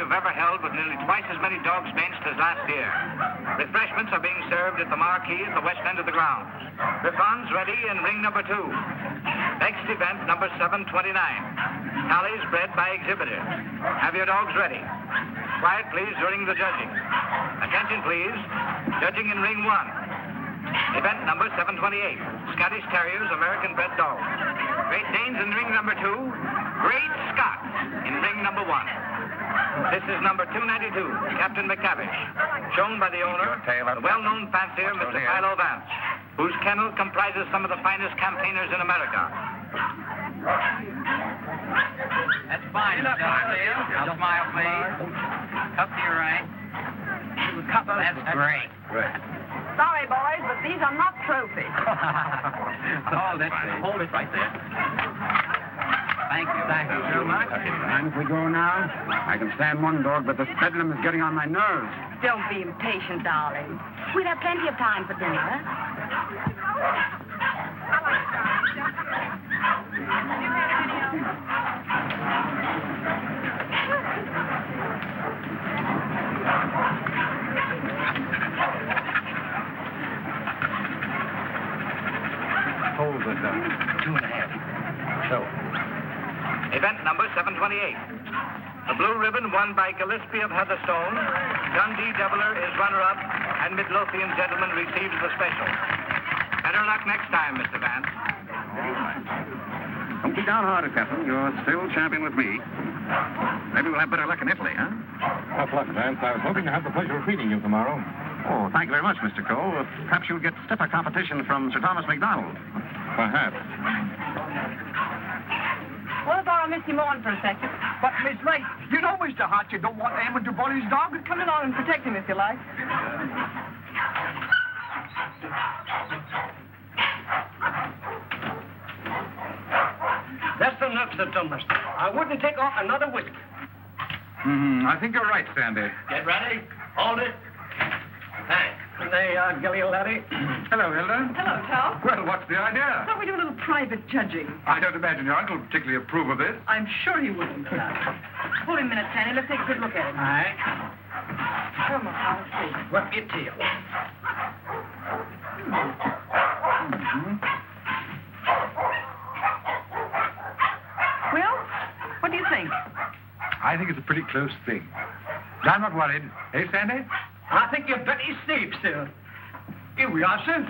you've ever held with nearly twice as many dogs benched as last year. Refreshments are being served at the marquee at the west end of the grounds. Griffons ready in ring number 2. Next event, number 729. Tallies bred by exhibitors. Have your dogs ready. Quiet, please, during the judging. Attention, please. Judging in ring 1. Event number 728. Scottish Terriers, American bred dogs. Great Danes in ring number 2. Great Scots in ring number 1. This is number 292, Captain McTavish, shown by the owner, the well-known fancier, Mr. Philo Vance, whose kennel comprises some of the finest campaigners in America. That's fine, Mr. Now smile, please. Cup to your right. That's great. Sorry, boys, but these are not trophies. Hold it. Hold it right there. Thank you so much. And if we go now, I can stand one dog, but the bedlam is getting on my nerves. Don't be impatient, darling. We'll have plenty of time for dinner. Hold it down. 2.5. So. Event number 728. The blue ribbon won by Gillespie of Heatherstone. Dundee Deviler is runner-up, and Midlothian gentleman receives the special. Better luck next time, Mr. Vance. Don't be downhearted, Captain. You're still champion with me. Maybe we'll have better luck in Italy, huh? Tough luck, Vance. I was hoping to have the pleasure of meeting you tomorrow. Oh, thank you very much, Mr. Cole. Perhaps you'll get stiffer competition from Sir Thomas MacDonald. Perhaps. What if I miss him on for a second? But, Miss Wright, you know, Mr. Hart, you don't want Eamon to bully his dog. Come along and protect him if you like. That's enough, Sir Thomas. I wouldn't take off another whisk. I think you're right, Sandy. Get ready. Hold it. Thanks. There you are, Gilly, laddie. Hello, Hilda. Hello, Tom. Well, what's the idea? Thought we'd do a little private judging. I don't imagine your uncle would particularly approve of this. I'm sure he wouldn't. Hold him a minute, Sandy. Let's take a good look at him. All right. Come on, let's see. Whip your tail. Well, what do you think? I think it's a pretty close thing. I'm not worried. Hey, Sandy? I think you're very safe, sir. Here we are, sir.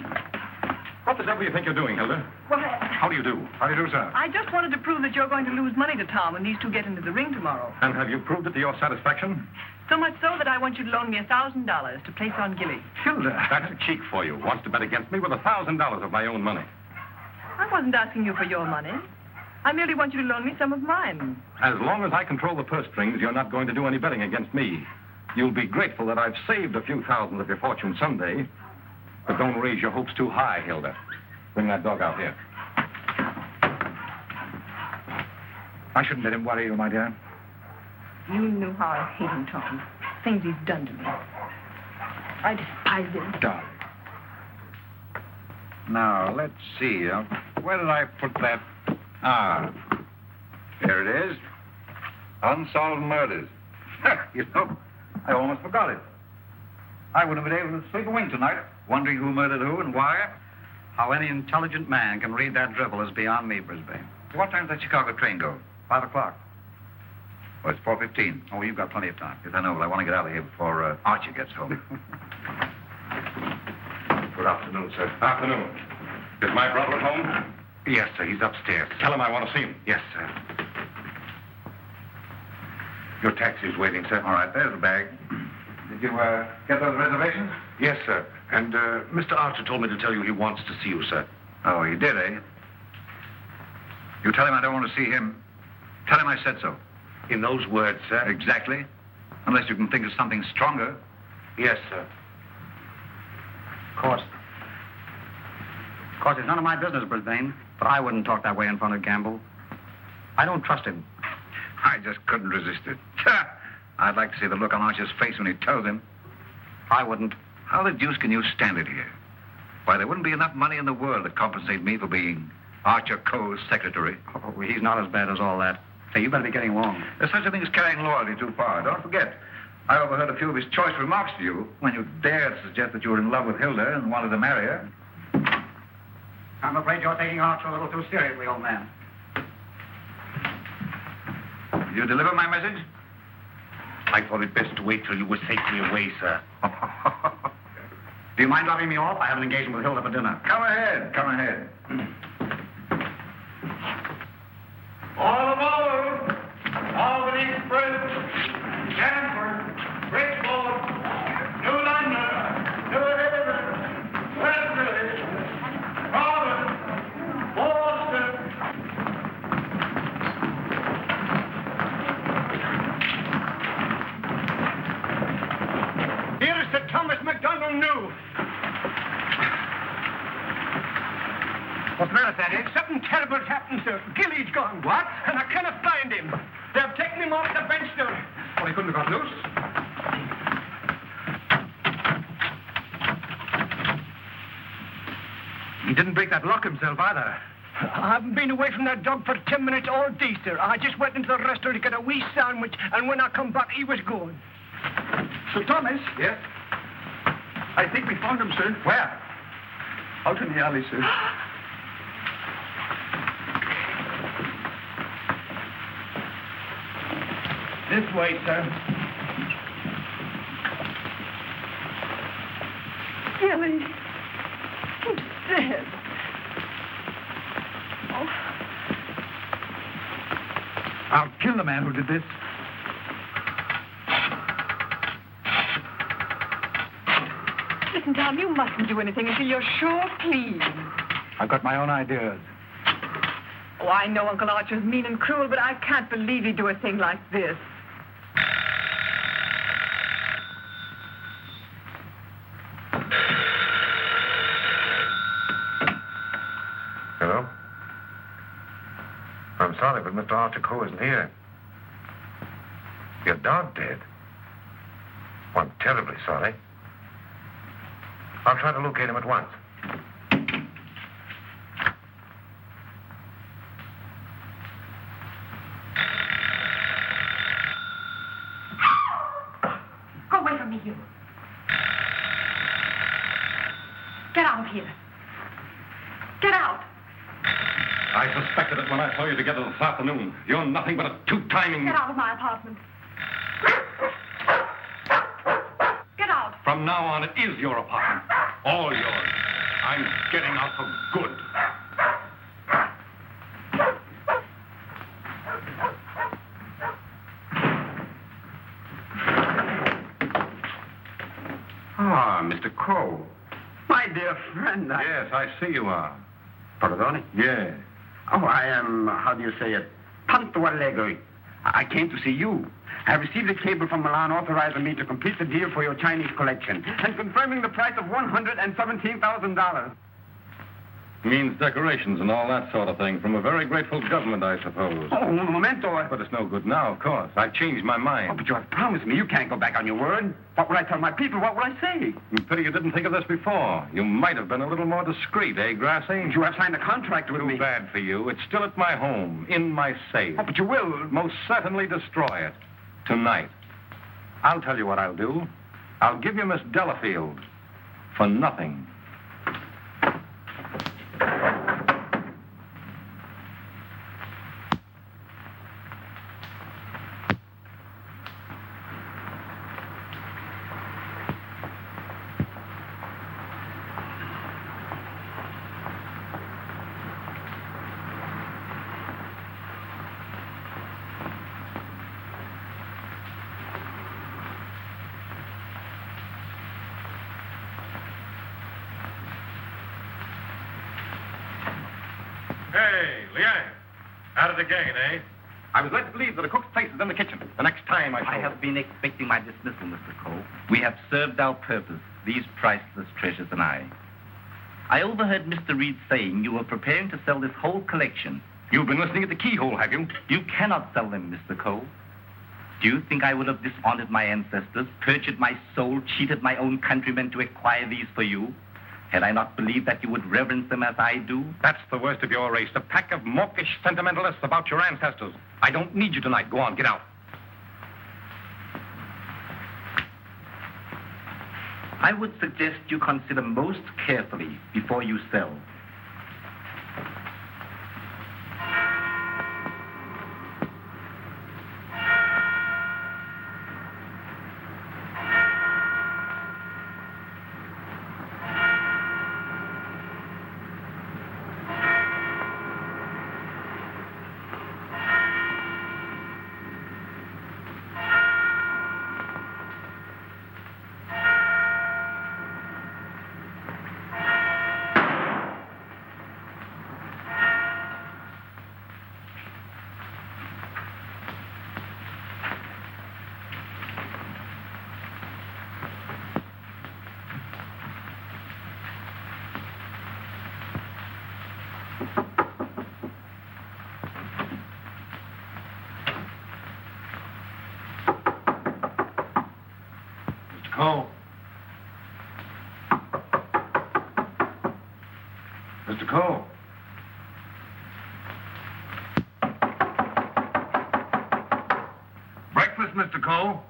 What the devil do you think you're doing, Hilda? Well, How do you do? How do you do, sir? I just wanted to prove that you're going to lose money to Tom when these two get into the ring tomorrow. And have you proved it to your satisfaction? So much so that I want you to loan me $1,000 to place on Gilly. Hilda. That's a cheek for you. Wants to bet against me with $1,000 of my own money. I wasn't asking you for your money. I merely want you to loan me some of mine. As long as I control the purse strings, you're not going to do any betting against me. You'll be grateful that I've saved a few thousands of your fortune someday. But don't raise your hopes too high, Hilda. Bring that dog out here. I shouldn't let him worry you, my dear. You knew how I hate him, Tom. Things he's done to me. I despise him. Darling. Now, let's see. Where did I put that? Ah, here it is. Unsolved murders. You know, I almost forgot it. I wouldn't have been able to sleep a wink tonight, wondering who murdered who and why. How any intelligent man can read that dribble is beyond me, Brisbane. What time does that Chicago train go? 5 o'clock. Well, it's 4:15. Oh, you've got plenty of time. Yes, I know, but I want to get out of here before Archie gets home. Good afternoon, sir. Afternoon. Is my brother at home? Yes, sir. He's upstairs. Tell him I want to see him. Yes, sir. Your taxi's waiting, sir. All right, there's the bag. Did you get those reservations? Yes, sir. And Mr. Archer told me to tell you he wants to see you, sir. Oh, you did, eh? You tell him I don't want to see him. Tell him I said so. In those words, sir? Exactly. Unless you can think of something stronger. Yes, sir. Of course, it's none of my business, Brisbane, but I wouldn't talk that way in front of Gamble. I don't trust him. I just couldn't resist it. I'd like to see the look on Archer's face when he tells him. I wouldn't. How the deuce can you stand it here? Why, there wouldn't be enough money in the world to compensate me for being Archer Cole's secretary. Oh, he's not as bad as all that. Say, you better be getting along. There's such a thing as carrying loyalty too far. Don't forget, I overheard a few of his choice remarks to you when you dared suggest that you were in love with Hilda and wanted to marry her. I'm afraid you're taking Archer a little too seriously, old man. Did you deliver my message? I thought it best to wait till you were safely away, sir. Do you mind dropping me off? I have an engagement with Hilda for dinner. Come ahead, come ahead. All aboard! Albany Express, Stanford, Bridgeport, New London, New Haven, Wesley, Providence, Boston. Here is Sir Thomas MacDonald New. What's the matter, Sandy? Something terrible has happened, sir. Gilly's gone. What? And I cannot find him. They have taken him off the bench, sir. Well, he couldn't have got loose. He didn't break that lock himself either. I haven't been away from that dog for 10 minutes all day, sir. I just went into the restaurant to get a wee sandwich, and when I come back, he was gone. Sir Thomas? Yes? I think we found him, sir. Where? Out in the alley, sir. This way, sir. Gilly. He's dead. Oh. I'll kill the man who did this. Listen, Tom, you mustn't do anything until you're sure clean. I've got my own ideas. Oh, I know Uncle Archer's mean and cruel, but I can't believe he'd do a thing like this. Hello? I'm sorry, but Mr. Archer Coe isn't here. Your dog dead? Well, I'm terribly sorry. I'll try to locate him at once. Go away from me, you. Get out of here. Get out. I suspected it when I saw you together this afternoon. You're nothing but a two-timing... Get out of my apartment. Get out. From now on, it is your apartment. All yours. I'm getting out for good. Ah, Mr. Coe. My dear friend, Yes, I see you are. Pardon? Yeah. Oh, I am, how do you say it, tanto allegro. I came to see you. I received a cable from Milan authorizing me to complete the deal for your Chinese collection and confirming the price of $117,000. Means decorations and all that sort of thing from a very grateful government, I suppose. Oh, un momento. But it's no good now, of course. I've changed my Oh, mind. but you have promised me. You can't go back on your word. What would I tell my people? What would I say? Pity you didn't think of this before. You might have been a little more discreet, eh, Grassy? You have signed a contract with me. Too bad for you. It's still at my home, in my safe. Oh, but you will. Most certainly destroy it. Tonight. I'll tell you what I'll do. I'll give you Miss Delafield for nothing. Hey, Liang. Out of the gain, eh? I was led to believe that a cook's place is in the kitchen. The next time I I have been expecting my dismissal, Mr. Cole. We have served our purpose, these priceless treasures and I. I overheard Mr. Reed saying you were preparing to sell this whole collection. You've been listening at the keyhole, have you? You cannot sell them, Mr. Cole. Do you think I would have dishonored my ancestors, perjured my soul, cheated my own countrymen to acquire these for you? Had I not believed that you would reverence them as I do? That's the worst of your race, a pack of mawkish sentimentalists about your ancestors. I don't need you tonight. Go on, get out. I would suggest you consider most carefully before you sell. Cole. Mr. Cole. Breakfast, Mr. Cole.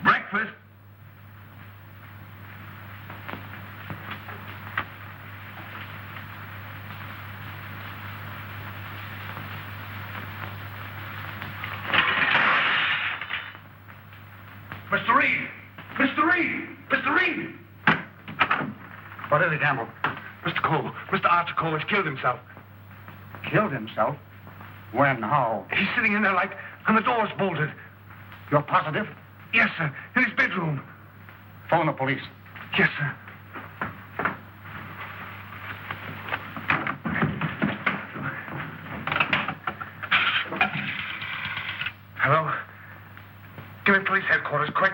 Breakfast. Mr. Reed! Mr. Reed! Mr. Reed! What is it, Campbell? Mr. Cole, Mr. Archer Cole has killed himself. Killed himself? When? How? He's sitting in there like, and the door's bolted. You're positive? Yes, sir, in his bedroom. Phone the police. Yes, sir. Hello? Give me police headquarters, quick.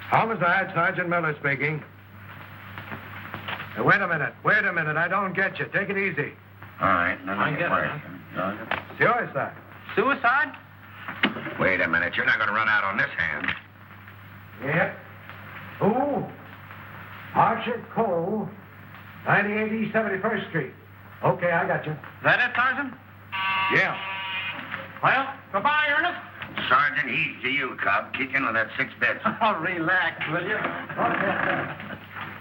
Homicide, Sergeant Miller speaking. Wait a minute. I don't get you. Take it easy. All right, let me get it. Suicide. Suicide? Wait a minute. You're not going to run out on this hand. Yep. Who? Archer Cole, 98 East 71st Street. Okay, I got you. Is that it, Sergeant? Yeah. Well, goodbye, Ernest. Sergeant, he's to you, Cub. Kick in with that 6 bits. Oh, relax, will you?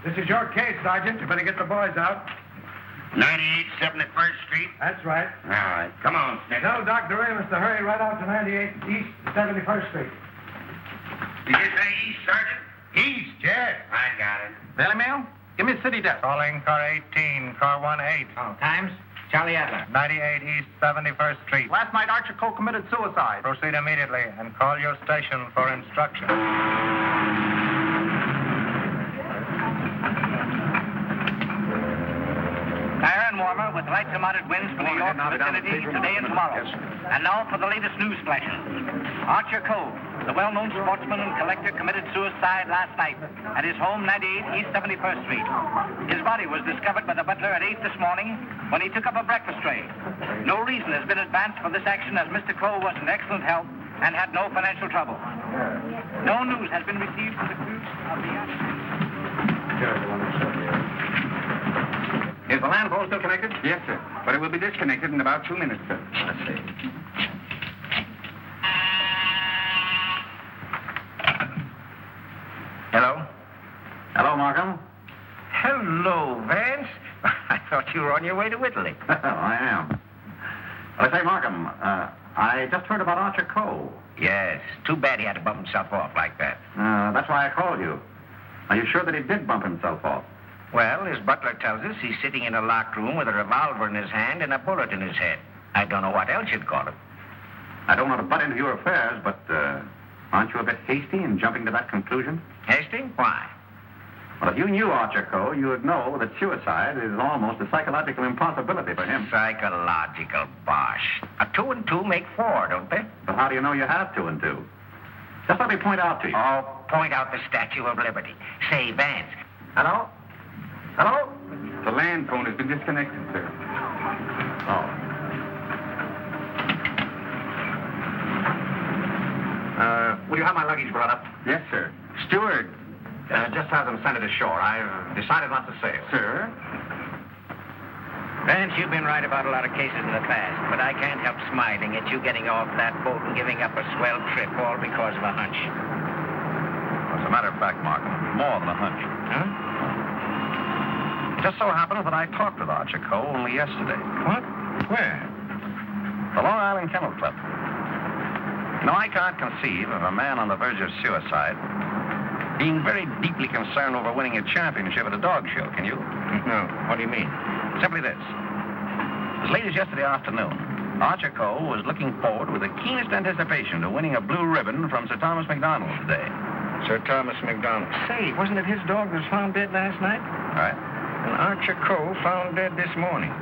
This is your case, Sergeant. You better get the boys out. 98 71st Street? That's right. All right. Come on, Snick. Tell Dr. Amos to hurry right out to 98 East 71st Street. Did you say East, Sergeant? East, yes. I got it. Daily Mail? Give me a city desk. Calling car 18, car 18. Oh, times? Charlie Adler. 98 East 71st Street. Last night, Archer Cole committed suicide. Proceed immediately and call your station for instructions. Iron warmer with light to moderate winds for New York vicinity today and tomorrow. And now for the latest news flashes. Archer Cole, the well-known sportsman and collector, committed suicide last night at his home, 98 East 71st Street. His body was discovered by the butler at 8 this morning when he took up a breakfast tray. No reason has been advanced for this action as Mr. Cole was in excellent health and had no financial trouble. No news has been received from the crew of the Is the land phone still connected? Yes, sir. But it will be disconnected in about 2 minutes, sir. Let's see. Hello? Hello, Markham? Hello, Vance. I thought you were on your way to Italy. I am. Well, I say, Markham, I just heard about Archer Cole. Yes. Too bad he had to bump himself off like that. That's why I called you. Are you sure that he did bump himself off? Well, his butler tells us he's sitting in a locked room with a revolver in his hand and a bullet in his head. I don't know what else you'd call it. I don't want to butt into your affairs, but aren't you a bit hasty in jumping to that conclusion? Hasty? Why? Well, if you knew Archer Cole, you would know that suicide is almost a psychological impossibility for him. Psychological bosh. 2 and 2 make 4, don't they? But how do you know you have 2 and 2? Just let me point out to you. Oh, point out the Statue of Liberty. Say, Vance. Hello? Hello? The land phone has been disconnected, sir. Oh. Will you have my luggage brought up? Yes, sir. Steward, Just have them send it ashore. I've decided not to sail. Sir? Vance, you've been right about a lot of cases in the past, but I can't help smiling at you getting off that boat and giving up a swell trip all because of a hunch. As a matter of fact, Mark, more than a hunch. Huh? It just so happens that I talked with Archer Cole only yesterday. What? Where? The Long Island Kennel Club. You know, I can't conceive of a man on the verge of suicide being very deeply concerned over winning a championship at a dog show, can you? No. What do you mean? Simply this. As late as yesterday afternoon, Archer Cole was looking forward with the keenest anticipation to winning a blue ribbon from Sir Thomas MacDonald today. Sir Thomas MacDonald. Say, wasn't it his dog that was found dead last night? Right? And Archer Cole found dead this morning.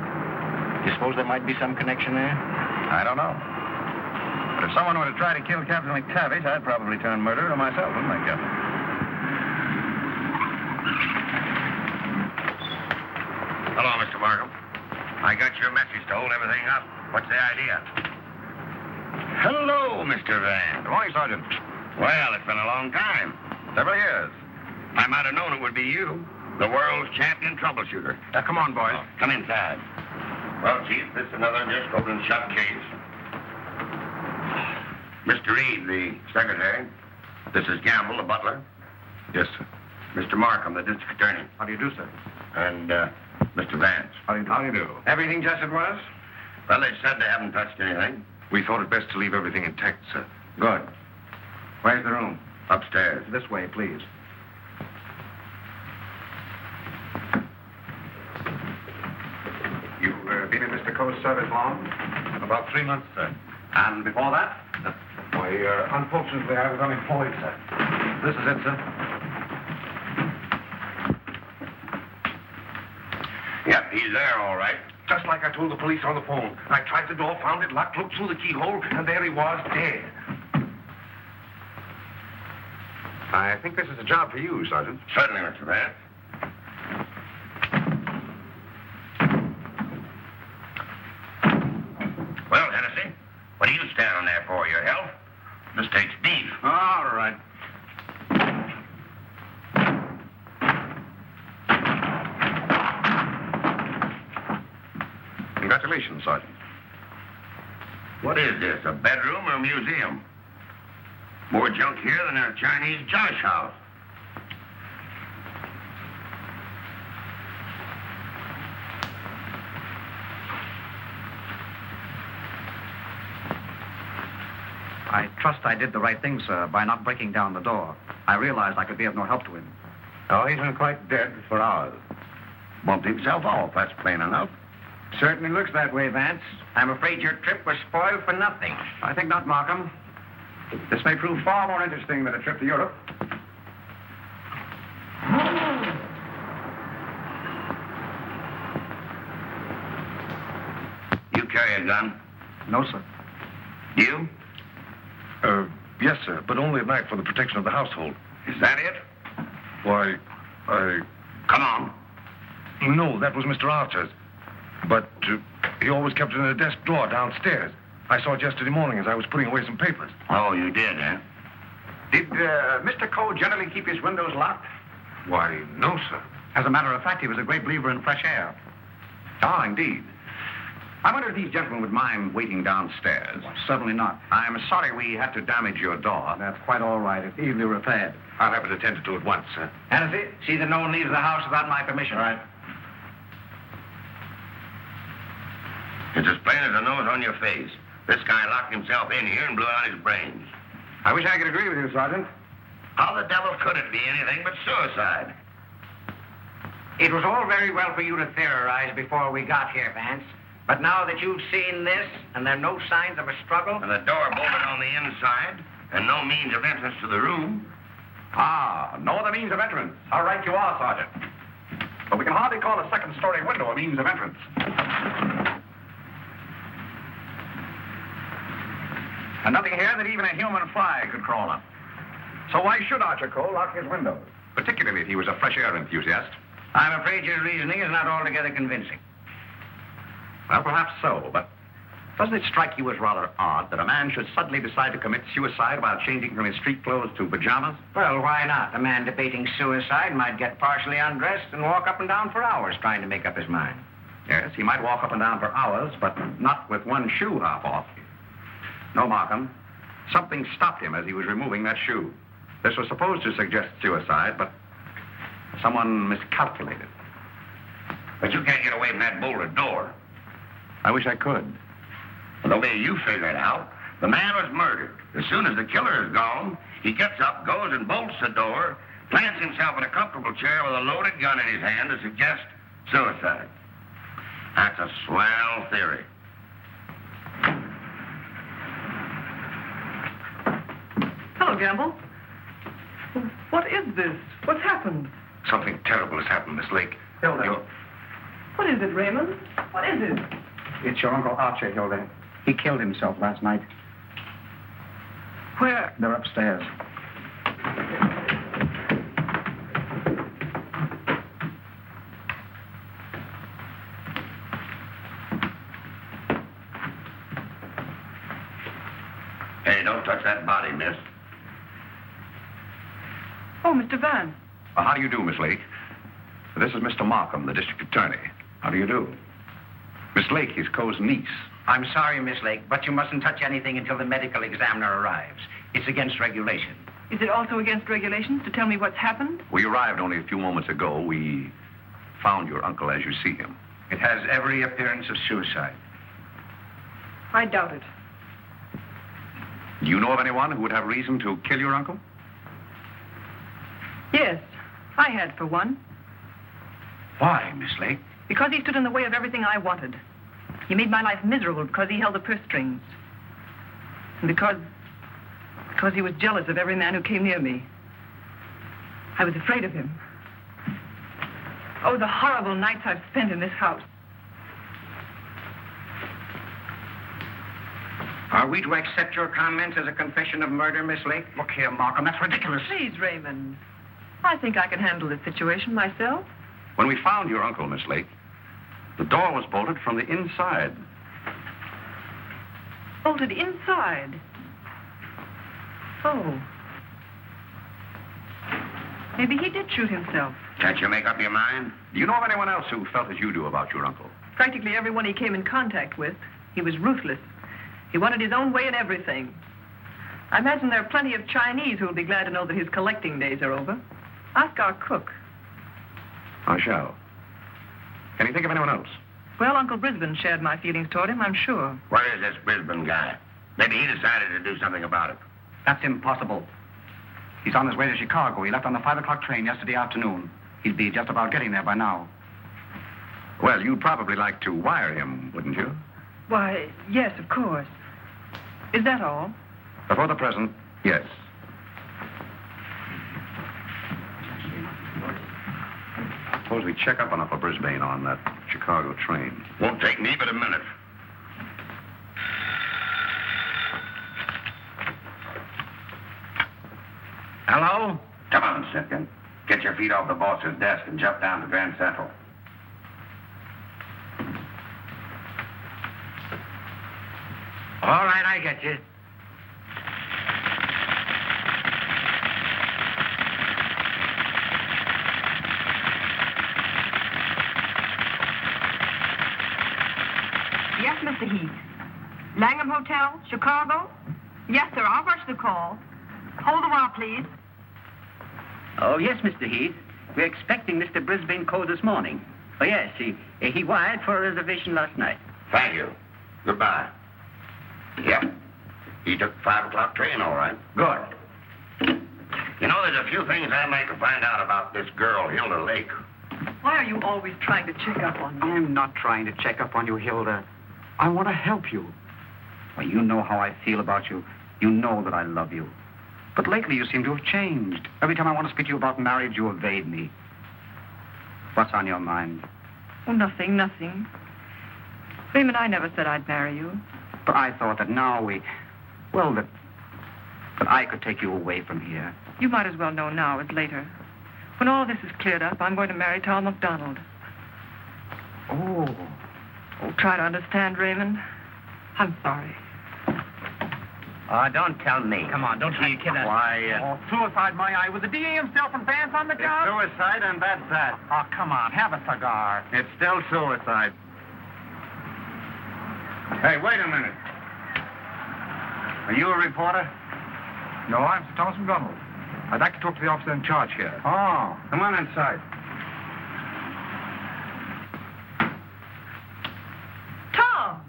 You suppose there might be some connection there? I don't know. But if someone were to try to kill Captain McTavish, I'd probably turn murderer myself, wouldn't I, Captain? Hello, Mr. Markham. I got your message to hold everything up. What's the idea? Hello, Mr. Vance. Good morning, Sergeant. Well, it's been a long time. Several years. I might have known it would be you, the world's champion troubleshooter. Come on, boys. Come inside. Well, Chief, this is another just open and shut case. Mr. Reed, the secretary. This is Gamble, the butler. Yes, sir. Mr. Markham, the district attorney. How do you do, sir? And, Mr. Vance. How do you do? Everything just as it was? Well, they said they haven't touched anything. We thought it best to leave everything intact, sir. Good. Where's the room? Upstairs. This way, please. You've been in Mr. Coe's service long? About 3 months, sir. And before that? Why, unfortunately, I was unemployed, sir. This is it, sir. Yep, he's there, all right. Just like I told the police on the phone. I tried the door, found it locked, looked through the keyhole, and there he was, dead. I think this is a job for you, Sergeant. Certainly, Mr. Vance. Well, Hennessy, what are you standing there for? Your health? This takes beef. All right. Congratulations, Sergeant. What is this, a bedroom or a museum? More junk here than a Chinese josh house. I trust I did the right thing, sir, by not breaking down the door. I realized I could be of no help to him. Oh, he's been quite dead for hours. Bumped himself off, that's plain enough. Certainly looks that way, Vance. I'm afraid your trip was spoiled for nothing. I think not, Markham. This may prove far more interesting than a trip to Europe. You carry a gun? No, sir. You? Yes, sir, but only at night for the protection of the household. Is that it? Why, Come on. No, that was Mr. Archer's. But he always kept it in a desk drawer downstairs. I saw it yesterday morning as I was putting away some papers. Oh, you did, eh? Did Mr. Cole generally keep his windows locked? Why, no, sir. As a matter of fact, he was a great believer in fresh air. Ah, indeed. I wonder if these gentlemen would mind waiting downstairs. Certainly not. I'm sorry we had to damage your door. That's quite all right. It's easily repaired. I'll have it attended to at once, sir. Hennessy, see that no one leaves the house without my permission. All right. It's as plain as the nose on your face. This guy locked himself in here and blew out his brains. I wish I could agree with you, Sergeant. How the devil could it be anything but suicide? It was all very well for you to theorize before we got here, Vance. But now that you've seen this, and there are no signs of a struggle... And the door bolted on the inside, and no means of entrance to the room. Ah, no other means of entrance. All right, you are, Sergeant. But we can hardly call a second-story window a means of entrance. And nothing here that even a human fly could crawl up. So why should Archer Cole lock his windows? Particularly if he was a fresh air enthusiast. I'm afraid your reasoning is not altogether convincing. Well, perhaps so, but Doesn't it strike you as rather odd that a man should suddenly decide to commit suicide while changing from his street clothes to pajamas? Well, why not? A man debating suicide might get partially undressed and walk up and down for hours trying to make up his mind. Yes, he might walk up and down for hours, but not with one shoe half off. No, Markham. Something stopped him as he was removing that shoe. This was supposed to suggest suicide, but someone miscalculated. But you can't get away from that bolted door. I wish I could. The way you figure it out, the man was murdered. As soon as the killer is gone, he gets up, goes and bolts the door, plants himself in a comfortable chair with a loaded gun in his hand to suggest suicide. That's a swell theory. Hello, Gamble. What is this? What's happened? Something terrible has happened, Miss Lake. Hilda. What is it, Raymond? What is it? It's your Uncle Archer, Hilda. He killed himself last night. Where? They're upstairs. Hey, don't touch that body, miss. Oh, Mr. Vance. How do you do, Miss Lake? This is Mr. Markham, the district attorney. How do you do? Miss Lake, his Coe's niece. I'm sorry, Miss Lake, but you mustn't touch anything until the medical examiner arrives. It's against regulation. Is it also against regulations to tell me what's happened? We arrived only a few moments ago. We found your uncle as you see him. It has every appearance of suicide. I doubt it. Do you know of anyone who would have reason to kill your uncle? Yes, I had for one. Why, Miss Lake? Because he stood in the way of everything I wanted. He made my life miserable because he held the purse strings. And because he was jealous of every man who came near me. I was afraid of him. Oh, the horrible nights I've spent in this house. Are we to accept your comments as a confession of murder, Miss Lake? Look here, Markham, that's ridiculous. Please, Raymond. I think I can handle this situation myself. When we found your uncle, Miss Lake, the door was bolted from the inside. Bolted inside? Oh. Maybe he did shoot himself. Can't you make up your mind? Do you know of anyone else who felt as you do about your uncle? Practically everyone he came in contact with. He was ruthless. He wanted his own way in everything. I imagine there are plenty of Chinese who will be glad to know that his collecting days are over. Ask our cook. I shall. Can you think of anyone else? Well, Uncle Brisbane shared my feelings toward him, I'm sure. Where is this Brisbane guy? Maybe he decided to do something about it. That's impossible. He's on his way to Chicago. He left on the 5 o'clock train yesterday afternoon. He'd be just about getting there by now. Well, you'd probably like to wire him, wouldn't you? Why, yes, of course. Is that all? For the present, yes. Suppose we check up on Upper Brisbane on that Chicago train. Won't take me but a minute. Hello? Come on, Simpkin. Get your feet off the boss's desk and jump down to Grand Central. All right, I get you. Yes, Mr. Heath. Langham Hotel, Chicago? Yes, sir. I'll rush the call. Hold a while, please. Oh, yes, Mr. Heath. We're expecting Mr. Brisbane Coe this morning. Oh, yes, he wired for a reservation last night. Thank you. Goodbye. Yep. He took the 5 o'clock train, all right. Good. You know, there's a few things I'd like to find out about this girl, Hilda Lake. Why are you always trying to check up on me? I'm not trying to check up on you, Hilda. I want to help you. Well, you know how I feel about you. You know that I love you. But lately you seem to have changed. Every time I want to speak to you about marriage, you evade me. What's on your mind? Oh, nothing. Raymond, I never said I'd marry you. But I thought that now that I could take you away from here. You might as well know now as later. When all this is cleared up, I'm going to marry Tom McDonald. Oh. Oh, try to understand, Raymond. I'm sorry. Oh, don't tell me. Come on, don't try to kid us. Quiet. Oh, suicide, my eye. With the DA himself and Vance on the job? It's suicide, and that's that. Oh, come on, have a cigar. It's still suicide. Hey, wait a minute. Are you a reporter? No, I'm Sir Thomas McDonald. I'd like to talk to the officer in charge here. Oh, come on inside. Tom!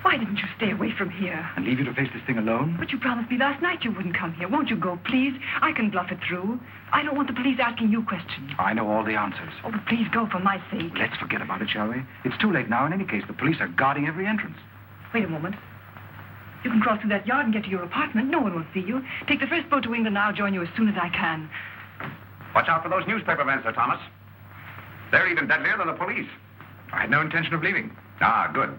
Why didn't you stay away from here? And leave you to face this thing alone? But you promised me last night you wouldn't come here. Won't you go, please? I can bluff it through. I don't want the police asking you questions. I know all the answers. Oh, but please go for my sake. Let's forget about it, shall we? It's too late now. In any case, the police are guarding every entrance. Wait a moment. You can cross through that yard and get to your apartment. No one will see you. Take the first boat to England, and I'll join you as soon as I can. Watch out for those newspaper men, Sir Thomas. They're even deadlier than the police. I had no intention of leaving. Ah, good.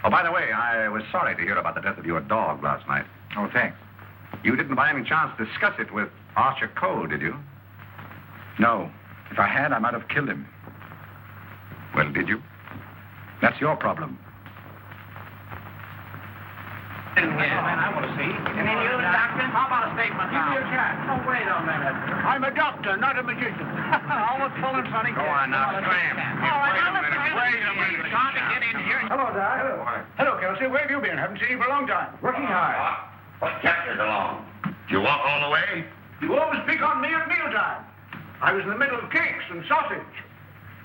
Oh, by the way, I was sorry to hear about the death of your dog last night. Oh, thanks. You didn't by any chance discuss it with Archer Cole, did you? No. If I had, I might have killed him. Well, did you? That's your problem. I want to see. Any news, Doctor? How about a statement now? Give me a chance. Oh, wait a minute. I'm a doctor, not a magician. Almost pulling funny. Go on now, scram. Wait a minute. Trying to get in here. Hello, Doc. Hello, Kelsey. Where have you been? Haven't seen you for a long time. Working hard. What kept you so long? Did you walk all the way? You always pick on me at mealtime. I was in the middle of cakes and sausage.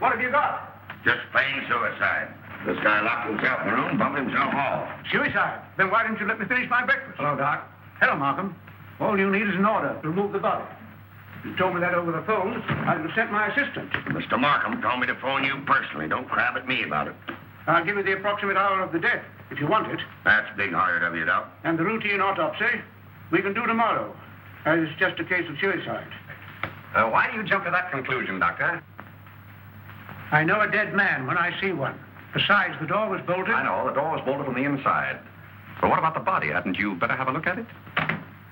What have you got? Just plain suicide. This guy locked himself in the room, bumped himself off. Suicide. Then why didn't you let me finish my breakfast? Hello, Doc. Hello, Markham. All you need is an order to remove the body. If you told me that over the phone, I'd have sent my assistant. Mr. Markham told me to phone you personally. Don't crab at me about it. I'll give you the approximate hour of the death, if you want it. That's big-hearted of you, Doc. And the routine autopsy, we can do tomorrow, as it's just a case of suicide. Why do you jump to that conclusion, Doctor? I know a dead man when I see one. Besides, the door was bolted. I know. The door was bolted from the inside. But what about the body? Hadn't you better have a look at it?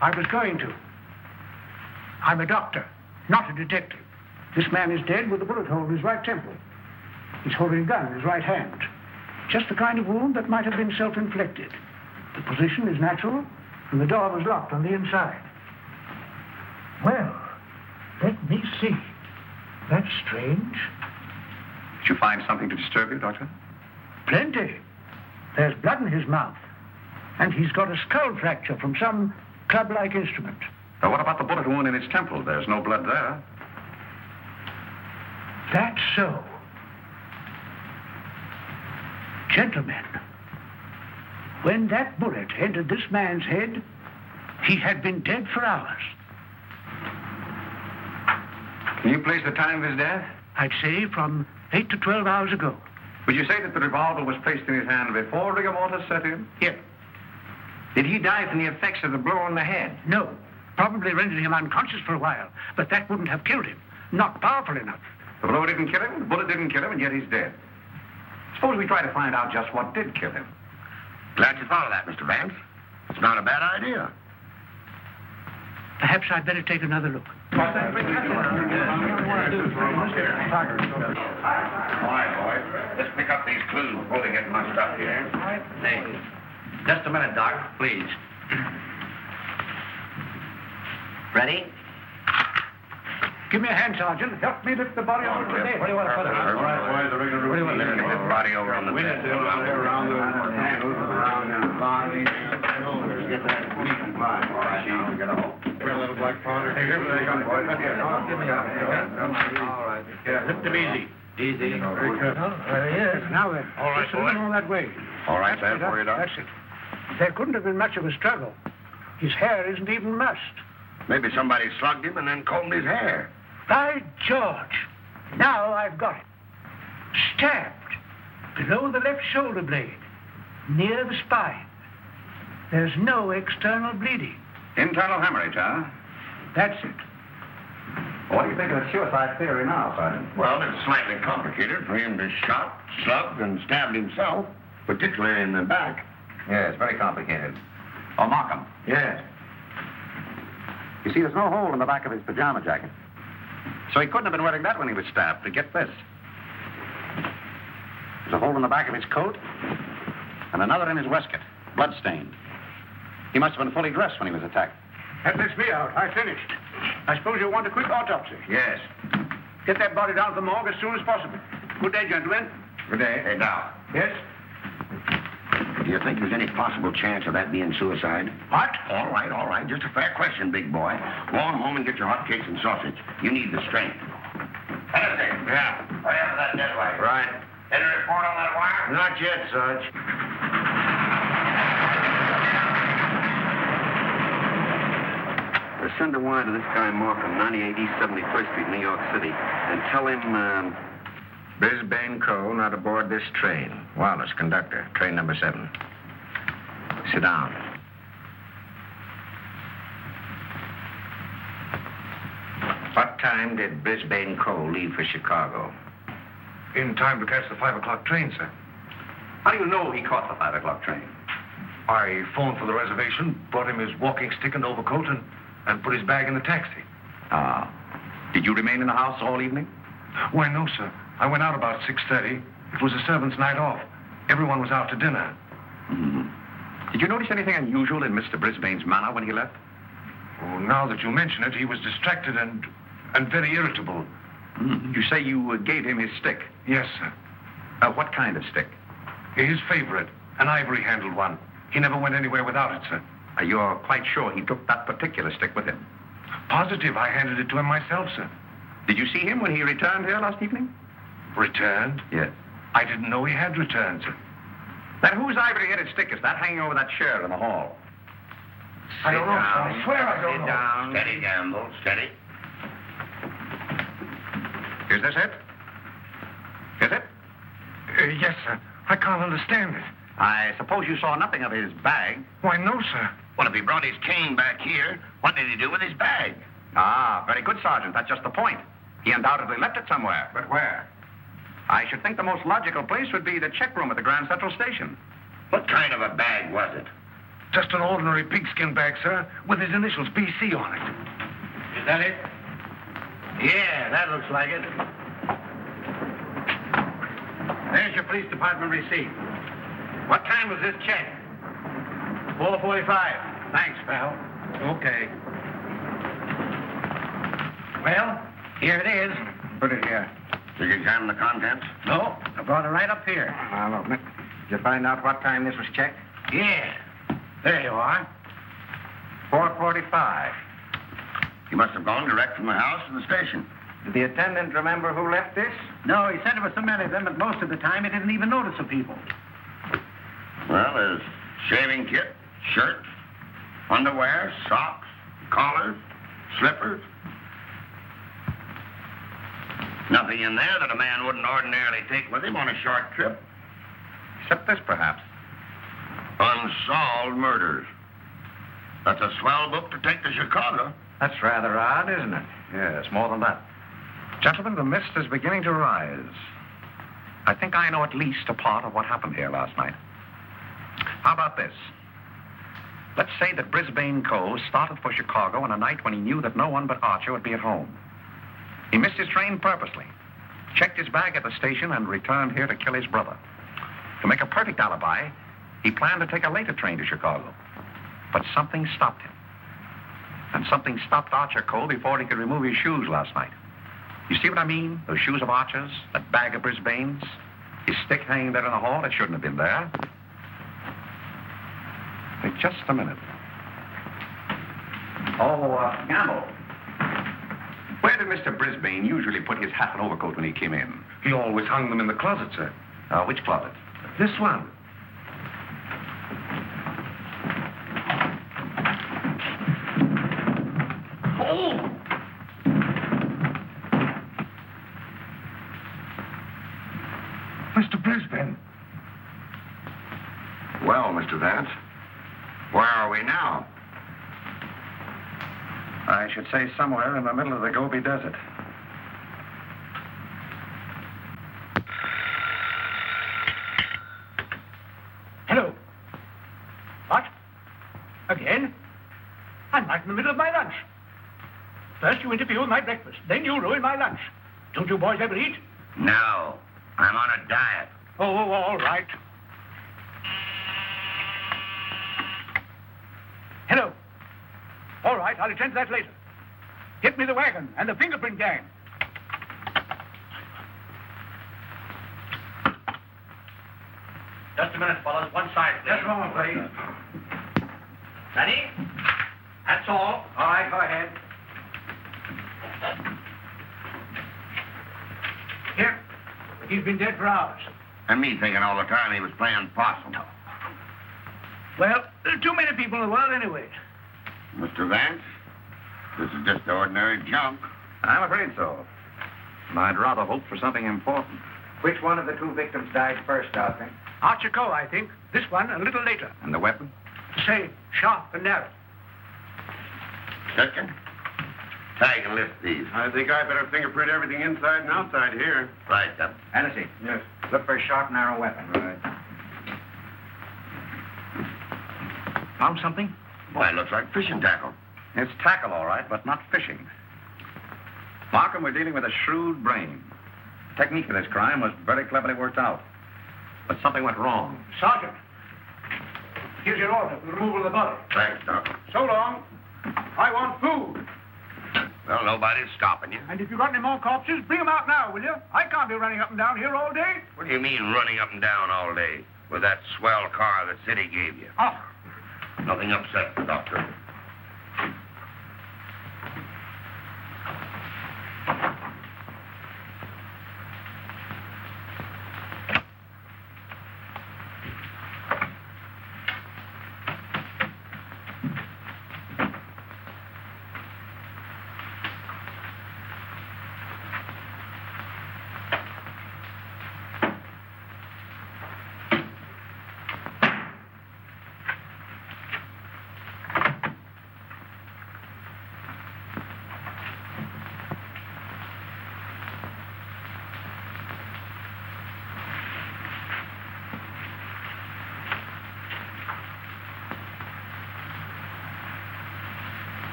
I was going to. I'm a doctor, not a detective. This man is dead with a bullet hole in his right temple. He's holding a gun in his right hand. Just the kind of wound that might have been self-inflicted. The position is natural, and the door was locked on the inside. Well, let me see. That's strange. Did you find something to disturb you, Doctor? Plenty. There's blood in his mouth. And he's got a skull fracture from some club-like instrument. Now, what about the bullet wound in his temple? There's no blood there. That's so. Gentlemen, when that bullet entered this man's head, he had been dead for hours. Can you place the time of his death? I'd say from 8 to 12 hours ago. Would you say that the revolver was placed in his hand before rigor mortis set in? Yes. Did he die from the effects of the blow on the head? No. Probably rendered him unconscious for a while, but that wouldn't have killed him. Not powerful enough. The blow didn't kill him, the bullet didn't kill him, and yet he's dead. Suppose we try to find out just what did kill him. Glad you thought of that, Mr. Vance. It's not a bad idea. Perhaps I'd better take another look. All right, boys. Let's pick up these clues before they get mussed up here. Hey, just a minute, Doc, please. Ready? Give me a hand, Sergeant. Help me lift the body over to the bed. Where do you want to put it? All right, boys. The regular routine. Get this body over on the bed. Around the handles, around the body. Get that weak and fine. All right, now we got a hole. A little black powder. Hey, here they come, boys. Give me up. All right. Lift him easy. Easy. Very good. Yes. Now then. All right, just a little more that way. All right, That's there for you, Doc. That's it. There couldn't have been much of a struggle. His hair isn't even mussed. Maybe somebody slugged him and then combed his hair. By George. Now I've got it. Stabbed below the left shoulder blade, near the spine. There's no external bleeding. Internal hemorrhage, huh? That's it. What do you think of the suicide theory now, Sergeant? Well, it's slightly complicated for him to shot, slugged, and stabbed himself, particularly in the back. Yeah, it's very complicated. Oh, Markham. Yes. You see, there's no hole in the back of his pajama jacket. So he couldn't have been wearing that when he was stabbed. To get this. There's a hole in the back of his coat and another in his waistcoat, blood-stained. He must have been fully dressed when he was attacked. That lets me out. I finished. I suppose you'll want a quick autopsy. Yes. Get that body down to the morgue as soon as possible. Good day, gentlemen. Good day. Hey, now, Yes? do you think there's any possible chance of that being suicide? What? All right. Just a fair question, big boy. Go on home and get your hot cakes and sausage. You need the strength. Anything? Yeah. Hurry up with that dead wire. Right. Any report on that wire? Not yet, Sarge. Send a wire to this guy Markham, 98 East 71st Street, New York City, and tell him, Brisbane Cole not aboard this train. Wallace, conductor, train number 7. Sit down. What time did Brisbane Cole leave for Chicago? In time to catch the 5 o'clock train, sir. how do you know he caught the 5 o'clock train? I phoned for the reservation, brought him his walking stick and overcoat, and put his bag in the taxi. Ah. Did you remain in the house all evening? Why, no, sir. I went out about 6:30. It was a servant's night off. Everyone was out to dinner. Mm-hmm. Did you notice anything unusual in Mr. Brisbane's manner when he left? Oh, now that you mention it, he was distracted and very irritable. You say you gave him his stick? Yes, sir. What kind of stick? His favorite, an ivory-handled one. He never went anywhere without it, sir. You're quite sure he took that particular stick with him? Positive. I handed it to him myself, sir. Did you see him when he returned here last evening? Returned? Yes. I didn't know he had returned, sir. Then whose ivory-headed stick is that hanging over that chair in the hall? I don't know, sir. I swear I don't know. Down. Steady, Gamble, steady. Is this it? Is it? Yes, sir. I can't understand it. I suppose you saw nothing of his bag. Why, no, sir. Well, if he brought his cane back here, what did he do with his bag? Ah, very good, Sergeant. That's just the point. He undoubtedly left it somewhere. But where? I should think the most logical place would be the check room at the Grand Central Station. What kind of a bag was it? Just an ordinary pigskin bag, sir, with his initials BC on it. Is that it? Yeah, that looks like it. There's your police department receipt. What time was this check? 4:45. Thanks, pal. Okay. Well, here it is. Put it here. Did you examine the contents? No, I brought it right up here. I'll open it. Did you find out what time this was checked? Yeah. There you are. 4:45. He must have gone direct from the house to the station. Did the attendant remember who left this? No, he said there were so many of them, but most of the time he didn't even notice the people. Well, there's shaving kit, shirt, underwear, socks, collars, slippers. Nothing in there that a man wouldn't ordinarily take with him on a short trip. Except this, perhaps. Unsolved murders. That's a swell book to take to Chicago. That's rather odd, isn't it? Yes, more than that. Gentlemen, the mist is beginning to rise. I think I know at least a part of what happened here last night. How about this? Let's say that Brisbane Cole started for Chicago on a night when he knew that no one but Archer would be at home. He missed his train purposely, checked his bag at the station, and returned here to kill his brother. To make a perfect alibi, he planned to take a later train to Chicago. But something stopped him. And something stopped Archer Cole before he could remove his shoes last night. You see what I mean? Those shoes of Archer's, that bag of Brisbane's, his stick hanging there in the hall, it shouldn't have been there. Wait just a minute. Gamble. Where did Mr. Brisbane usually put his hat and overcoat when he came in? He always hung them in the closet, sir. Which closet? This one. Oh! Mr. Brisbane. Well, Mr. Vance, where are we now? I should say somewhere in the middle of the Gobi Desert. Hello. What? Again? I'm right in the middle of my lunch. First you interfere with my breakfast, then you ruin my lunch. Don't you boys ever eat? No, I'm on a diet. Oh, all right. Hello. All right, I'll attend to that later. Get me the wagon and the fingerprint gang. Just a minute, fellas. One side, please. Just a moment, please. Ready? That's all. All right, go ahead. Here. He's been dead for hours. And me thinking all the time he was playing possum. Well, there are too many people in the world anyway. Mr. Vance, this is just ordinary junk. I'm afraid so. And I'd rather hope for something important. Which one of the two victims died first, Doctor? Archer Coe, I think. This one a little later. And the weapon? Same, sharp and narrow. Second, tag and list these. I think I better fingerprint everything inside and outside here. Right, Captain. Hennessy. Yes. Look for a sharp, narrow weapon. Right. Found something? Why, it looks like fishing tackle. It's tackle, all right, but not fishing. Markham, we're dealing with a shrewd brain. The technique of this crime was very cleverly worked out. But something went wrong. Sergeant, here's your order for the removal of the body. Thanks, Doc. So long. I want food. Well, nobody's stopping you. And if you've got any more corpses, bring them out now, will you? I can't be running up and down here all day. What do you mean running up and down all day with that swell car the city gave you? Oh, Nothing upset the doctor.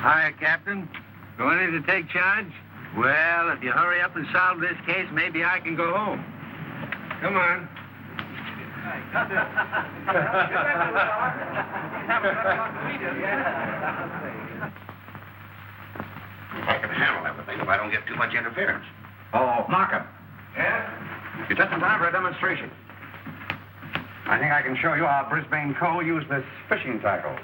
Hi, Captain. Going in to take charge? Well, if you hurry up and solve this case, maybe I can go home. Come on. I can handle everything if I don't get too much interference. Oh, Markham, Yeah? you're just in time for a demonstration. I think I can show you how Brisbane Cole used this fishing tackle.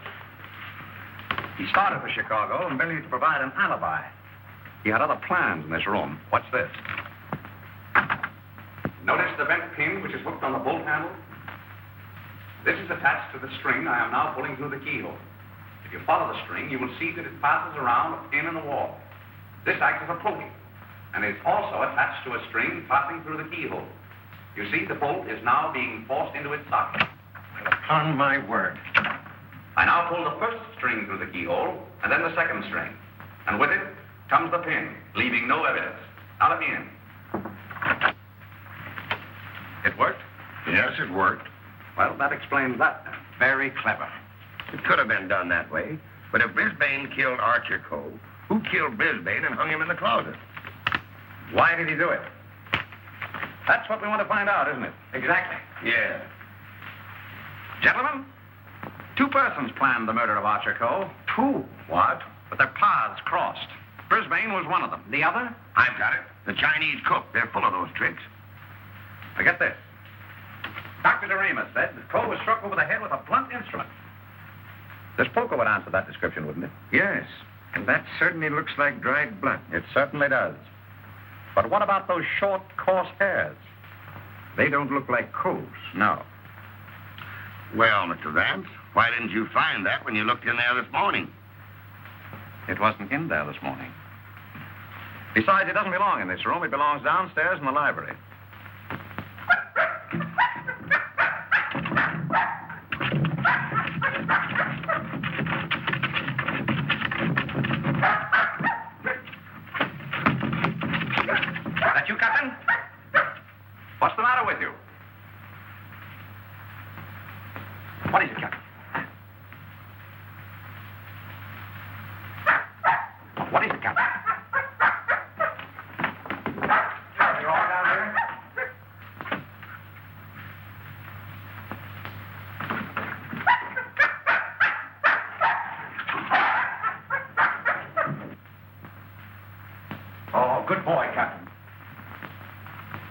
He started for Chicago and merely to provide an alibi. He had other plans in this room. What's this? Notice the bent pin which is hooked on the bolt handle? This is attached to the string I am now pulling through the keyhole. If you follow the string, you will see that it passes around a pin in the wall. This acts as a pulley, and is also attached to a string passing through the keyhole. You see, the bolt is now being forced into its socket. Upon my word. I now pull the first string through the keyhole, and then the second string. And with it comes the pin, leaving no evidence. Now let me in. It worked? Yes, it worked. Well, that explains that. Very clever. It could have been done that way. But if Brisbane killed Archer Coe, who killed Brisbane and hung him in the closet? Why did he do it? That's what we want to find out, isn't it? Exactly. Yeah. Gentlemen, two persons planned the murder of Archer Coe. Two? What? But their paths crossed. Brisbane was one of them. The other? I've got it. The Chinese cook. They're full of those tricks. Now get this. Dr. Doremus said that Coe was struck over the head with a blunt instrument. This poker would answer that description, wouldn't it? Yes. And that certainly looks like dried blood. It certainly does. But what about those short, coarse hairs? They don't look like Coe's. No. Well, Mr. Vance, why didn't you find that when you looked in there this morning? It wasn't in there this morning. Besides, it doesn't belong in this room. It belongs downstairs in the library. What is it, Captain? Are you all down here? Oh, good boy, Captain.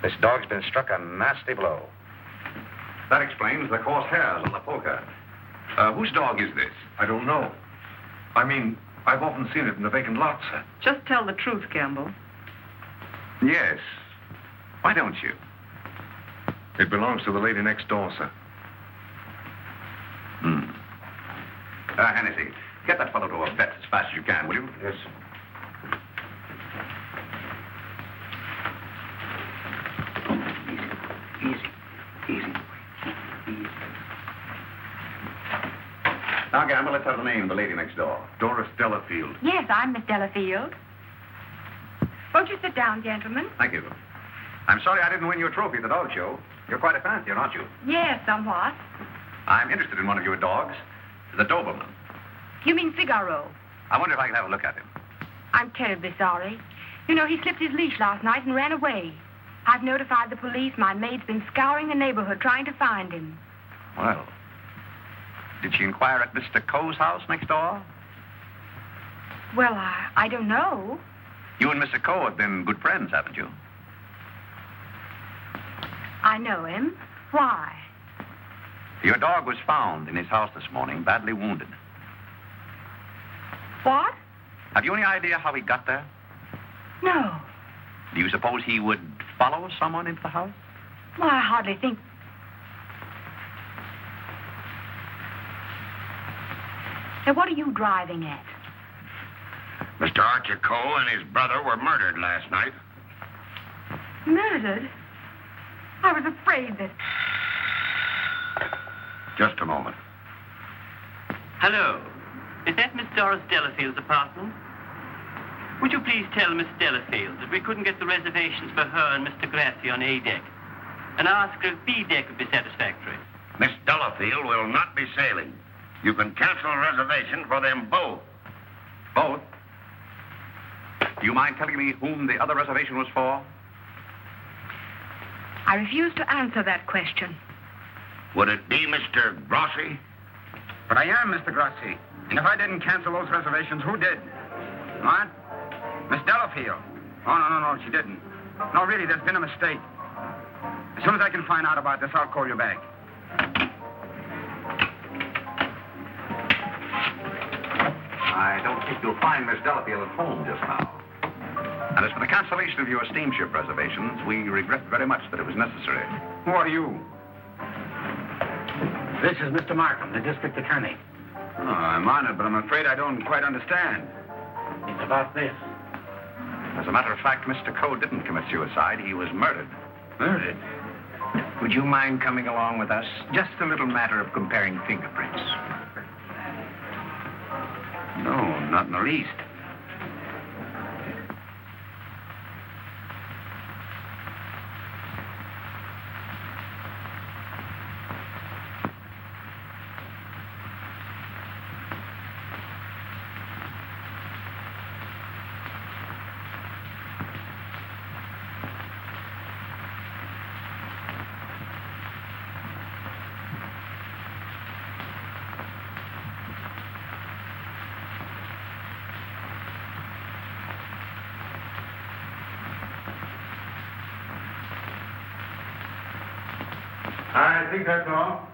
This dog's been struck a nasty blow. That explains the coarse hairs on the poker. Whose dog is this? I don't know. I mean, I've often seen it in the vacant lot, sir. Just tell the truth, Campbell. Yes. Why don't you? It belongs to the lady next door, sir. Hennessy, get that fellow to a vet as fast as you can, will you? Yes. Easy. Now, Gamble, let's have the name of the lady next door. Doris Delafield. Yes, I'm Miss Delafield. Won't you sit down, gentlemen? Thank you. I'm sorry I didn't win your trophy at the dog show. You're quite a fancier, aren't you? Yes, somewhat. I'm interested in one of your dogs. The Doberman. You mean Figaro? I wonder if I could have a look at him. I'm terribly sorry. You know, he slipped his leash last night and ran away. I've notified the police. My maid's been scouring the neighborhood trying to find him. Well, did she inquire at Mr. Coe's house next door? Well, I don't know. You and Mr. Coe have been good friends, haven't you? I know him. Why? Your dog was found in his house this morning, badly wounded. What? Have you any idea how he got there? No. Do you suppose he would follow someone into the house? Well, I hardly think... Now, what are you driving at? Mr. Archer Coe and his brother were murdered last night. Murdered? I was afraid that... Just a moment. Hello. Is that Miss Doris Delafield's apartment? Would you please tell Miss Delafield that we couldn't get the reservations for her and Mr. Grassi on A deck, and ask her if B deck would be satisfactory? Miss Delafield will not be sailing. You can cancel a reservation for them both. Both? Do you mind telling me whom the other reservation was for? I refuse to answer that question. Would it be Mr. Grossi? But I am Mr. Grossi. And if I didn't cancel those reservations, who did? What? Miss Delafield. Oh, no, she didn't. No, really, there's been a mistake. As soon as I can find out about this, I'll call you back. I don't think you'll find Miss Delafield at home just now. And as for the cancellation of your steamship reservations, we regret very much that it was necessary. Who are you? This is Mr. Markham, the district attorney. Oh, I'm honored, but I'm afraid I don't quite understand. It's about this. As a matter of fact, Mr. Coe didn't commit suicide. He was murdered. Murdered? Would you mind coming along with us? Just a little matter of comparing fingerprints. No, not in the least. I think that's all.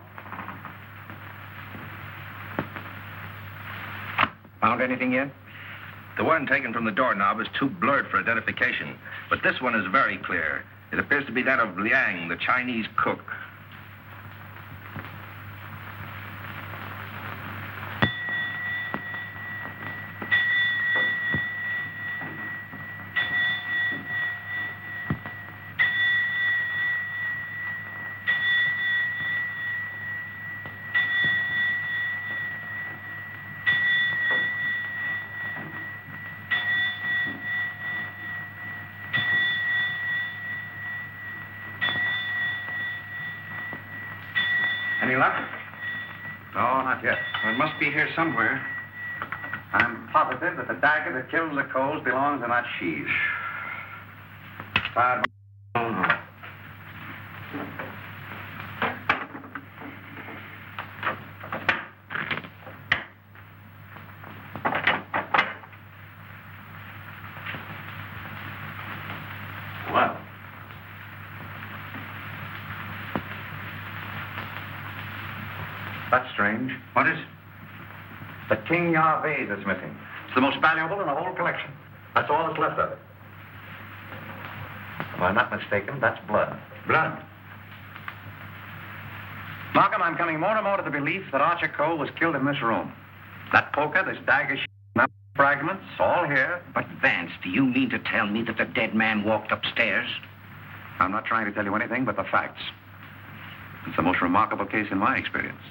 Found anything yet? The one taken from the doorknob is too blurred for identification, but this one is very clear. It appears to be that of Liang, the Chinese cook. Any luck? No, not yet. Well, it must be here somewhere. I'm positive that the dagger that killed the Coles belongs in that sheath. Tired. Well. That's strange. What is? The King Yar vase is missing. It's the most valuable in the whole collection. That's all that's left of it. If I'm not mistaken, that's blood. Blood? Markham, I'm coming more and more to the belief that Archer Cole was killed in this room. That poker, this dagger, fragments, all here. But, Vance, do you mean to tell me that the dead man walked upstairs? I'm not trying to tell you anything but the facts. It's the most remarkable case in my experience.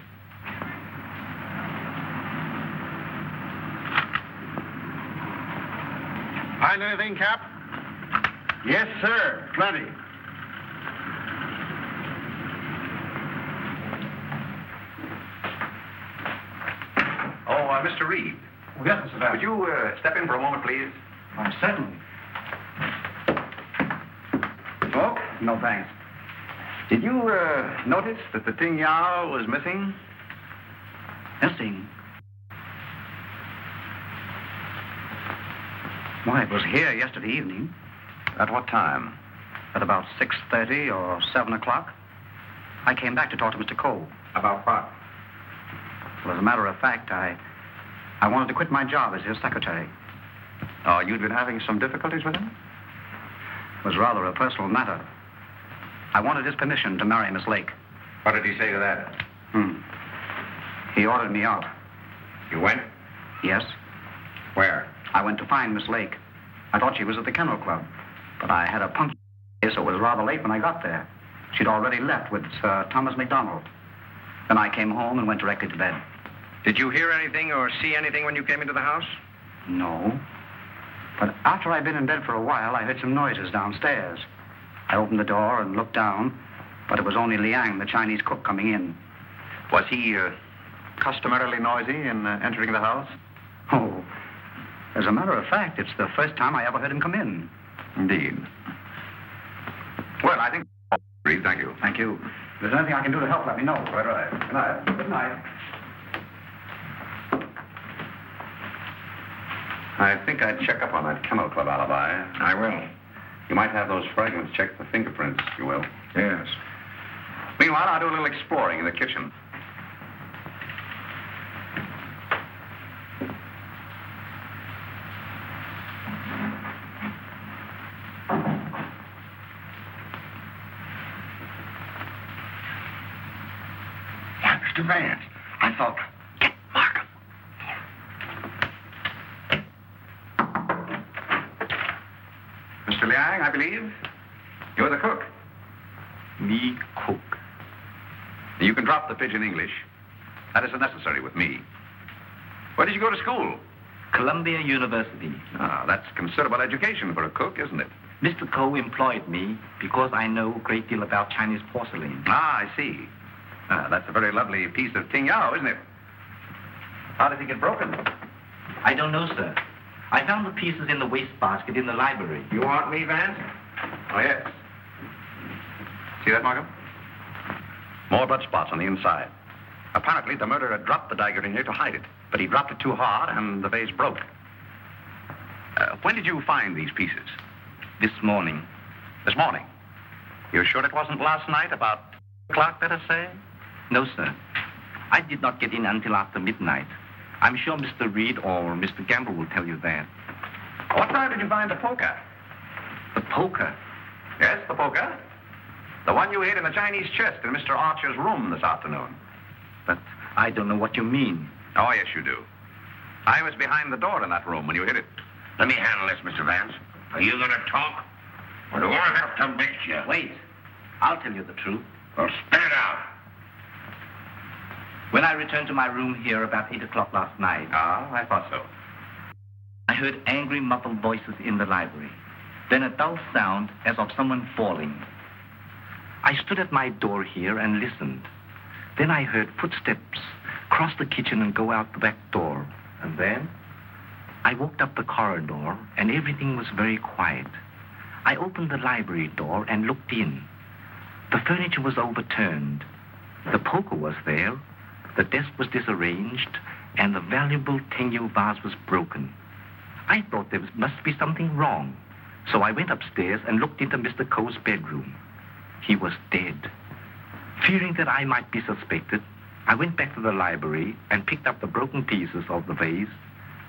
Find anything, Cap? Yes, sir. Plenty. Mr. Reed. Oh, yes, Mr. Vance. Would you step in for a moment, please? Oh, certainly. Smoke? No, thanks. Did you notice that the Ting Yao was missing? Missing? Why, it was here yesterday evening. At what time? At about 6:30 or 7 o'clock. I came back to talk to Mr. Cole. About what? Well, as a matter of fact, I wanted to quit my job as his secretary. Oh, you'd been having some difficulties with him? It was rather a personal matter. I wanted his permission to marry Miss Lake. What did he say to that? He ordered me out. You went? Yes. Where? I went to find Miss Lake. I thought she was at the Kennel Club, but I had a puncture, so it was rather late when I got there. She'd already left with Sir Thomas MacDonald. Then I came home and went directly to bed. Did you hear anything or see anything when you came into the house? No. But after I'd been in bed for a while, I heard some noises downstairs. I opened the door and looked down, but it was only Liang, the Chinese cook, coming in. Was he customarily noisy in entering the house? Oh, as a matter of fact, it's the first time I ever heard him come in. Indeed. Well, I think... Reed, thank you. Thank you. If there's anything I can do to help, let me know. Quite right. Good night. Good night. I think I'd check up on that Kennel Club alibi. I will. You might have those fragments check for fingerprints, if you will. Yes. Meanwhile, I'll do a little exploring in the kitchen. Why, Mr. Vance, I thought... Get Markham. Mr. Liang, I believe. You're the cook. Me cook. You can drop the pidgin English. That isn't necessary with me. Where did you go to school? Columbia University. Ah, that's considerable education for a cook, isn't it? Mr. Coe employed me because I know a great deal about Chinese porcelain. Ah, I see. That's a very lovely piece of Ting Yao, isn't it? How did it get broken? I don't know, sir. I found the pieces in the wastebasket in the library. You want me, Vance? Oh, yes. See that, Markham? More blood spots on the inside. Apparently, the murderer dropped the dagger in here to hide it, but he dropped it too hard, and the vase broke. When did you find these pieces? This morning. This morning? You're sure it wasn't last night, about 2 o'clock, let us say? No, sir. I did not get in until after midnight. I'm sure Mr. Reed or Mr. Gamble will tell you that. What time did you find the poker? The poker? Yes, the poker. The one you hid in the Chinese chest in Mr. Archer's room this afternoon. But I don't know what you mean. Oh, yes, you do. I was behind the door in that room when you hid it. Let me handle this, Mr. Vance. Are you going to talk? Or do I have to make you? Wait. I'll tell you the truth. Well, spit it out. When I returned to my room here about 8 o'clock last night... Ah, I thought so. I heard angry, muffled voices in the library. Then a dull sound as of someone falling. I stood at my door here and listened. Then I heard footsteps cross the kitchen and go out the back door. And then? I walked up the corridor, and everything was very quiet. I opened the library door and looked in. The furniture was overturned. The poker was there. The desk was disarranged, and the valuable tenure vase was broken. I thought there must be something wrong. So I went upstairs and looked into Mr. Coe's bedroom. He was dead. Fearing that I might be suspected, I went back to the library and picked up the broken pieces of the vase,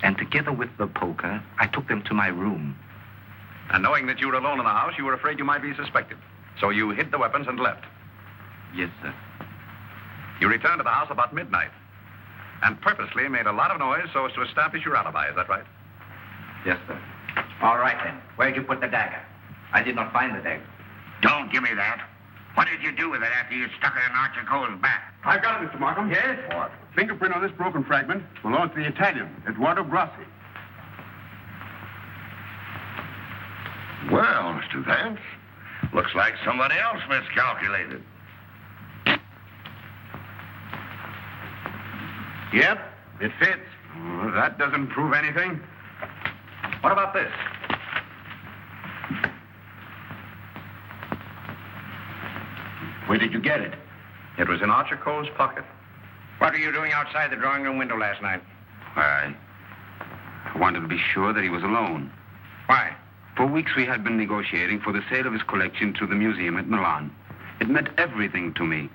and together with the poker, I took them to my room. And knowing that you were alone in the house, you were afraid you might be suspected. So you hid the weapons and left. Yes, sir. You returned to the house about midnight and purposely made a lot of noise so as to establish your alibi. Is that right? Yes, sir. All right, then. Where'd you put the dagger? I did not find the dagger. Don't give me that. What did you do with it after you stuck it in Archer Cole's back? I've got it, Mr. Markham. Yes? What? Fingerprint on this broken fragment belongs to the Italian, Eduardo Grassi. Well, Mr. Vance, looks like somebody else miscalculated. Yep, it fits. Well, that doesn't prove anything. What about this? Where did you get it? It was in Archer Cole's pocket. What were you doing outside the drawing room window last night? I wanted to be sure that he was alone. Why? For weeks we had been negotiating for the sale of his collection to the museum at Milan. It meant everything to me.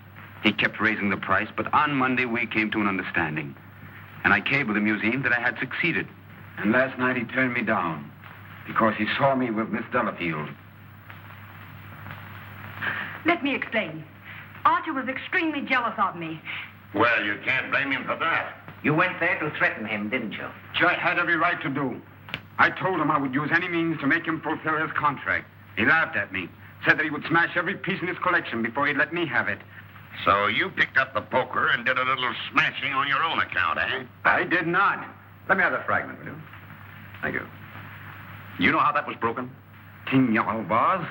He kept raising the price, but on Monday we came to an understanding. And I cabled the museum that I had succeeded. And last night he turned me down because he saw me with Miss Delafield. Let me explain. Archer was extremely jealous of me. Well, you can't blame him for that. You went there to threaten him, didn't you? Which I had every right to do. I told him I would use any means to make him fulfill his contract. He laughed at me, said that he would smash every piece in his collection before he'd let me have it. So you picked up the poker and did a little smashing on your own account, eh? I did not. Let me have that fragment, will you? Thank you. You know how that was broken? Signor Vase?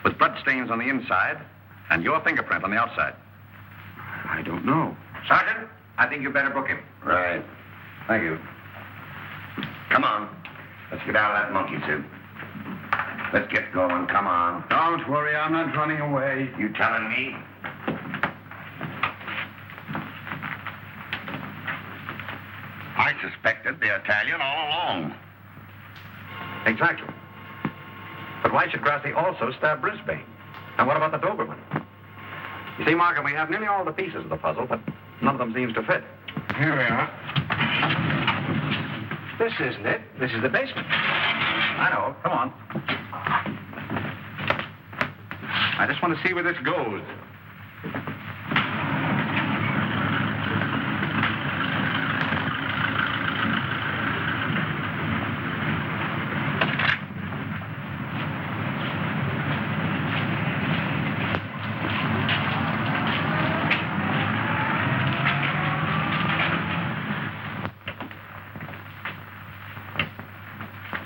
With blood stains on the inside and your fingerprint on the outside. I don't know. Sergeant, I think you better book him. Right. Thank you. Come on. Let's get out of that monkey suit. Let's get going. Come on. Don't worry, I'm not running away. You telling me? I suspected the Italian all along. Exactly. But why should Grassi also stab Brisbane? And what about the Doberman? You see, Markham, we have nearly all the pieces of the puzzle, but none of them seems to fit. Here we are. This isn't it. This is the basement. I know. Come on. I just want to see where this goes.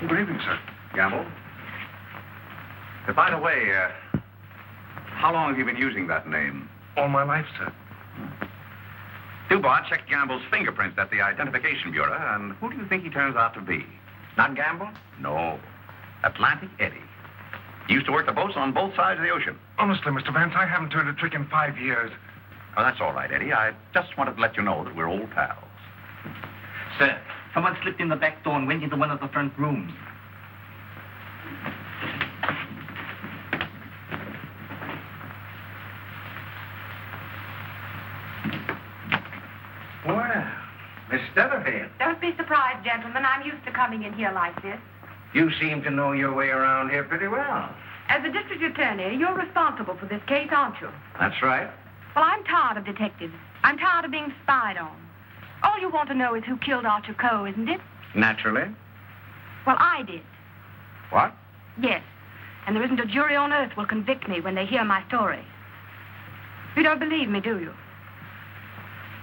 Good evening, sir. Gamble? By the way, how long have you been using that name? All my life, sir. Dubois checked Gamble's fingerprints at the Identification Bureau, and who do you think he turns out to be? Not Gamble? No. Atlantic Eddie. He used to work the boats on both sides of the ocean. Honestly, Mr. Vance, I haven't turned a trick in 5 years. Oh, that's all right, Eddie. I just wanted to let you know that we're old pals. Sir, someone slipped in the back door and went into one of the front rooms. Well, Miss Delafield, Don't be surprised, gentlemen. I'm used to coming in here like this. you seem to know your way around here pretty well. As the district attorney, you're responsible for this case, aren't you? That's right. Well, I'm tired of detectives. I'm tired of being spied on. All you want to know is who killed Archer Coe, isn't it? Naturally. Well, I did. What? Yes. And there isn't a jury on earth will convict me when they hear my story. You don't believe me, do you?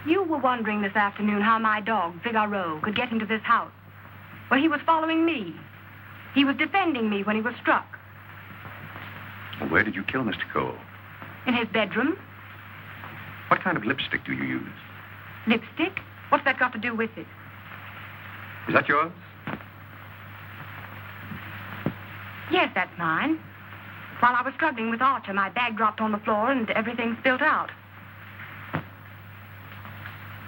You were wondering this afternoon how my dog, Figaro, could get into this house. Well, he was following me. He was defending me when he was struck. Well, where did you kill Mr. Cole? In his bedroom. What kind of lipstick do you use? Lipstick? What's that got to do with it? Is that yours? Yes, that's mine. While I was struggling with Archer, my bag dropped on the floor and everything spilled out.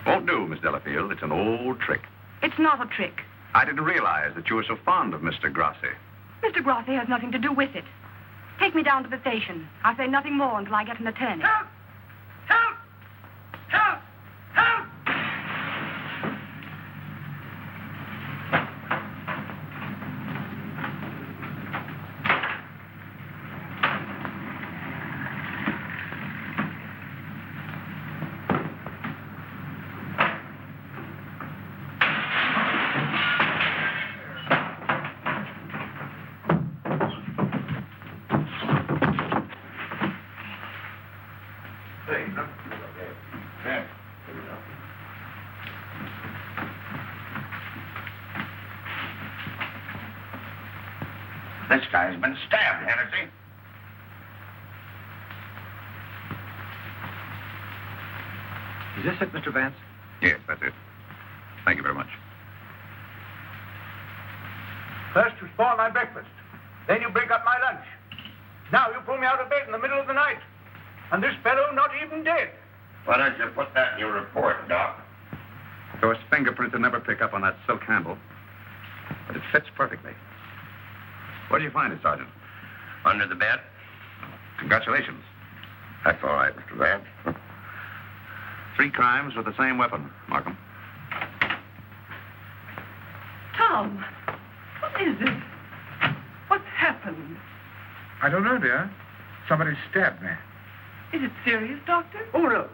Won't do, Miss Delafield. It's an old trick. It's not a trick. I didn't realize that you were so fond of Mr. Grassi. Mr. Grassi has nothing to do with it. Take me down to the station. I'll say nothing more until I get an attorney. Help! Help! Help! Help! This guy's been stabbed, hasn't he? Is this it, Mr. Vance? Yes, that's it. Thank you very much. First you spoil my breakfast. Then you break up my lunch. Now you pull me out of bed in the middle of the night. And this fellow not even dead. Why don't you put that in your report, Doc? Those fingerprints will never pick up on that silk handle. But it fits perfectly. Where do you find it, Sergeant? Under the bed? Congratulations. That's all right, Mr. Vance. 3 crimes with the same weapon, Markham. Tom, what is it? What's happened? I don't know, dear. Somebody stabbed me. Is it serious, Doctor? Oh, no.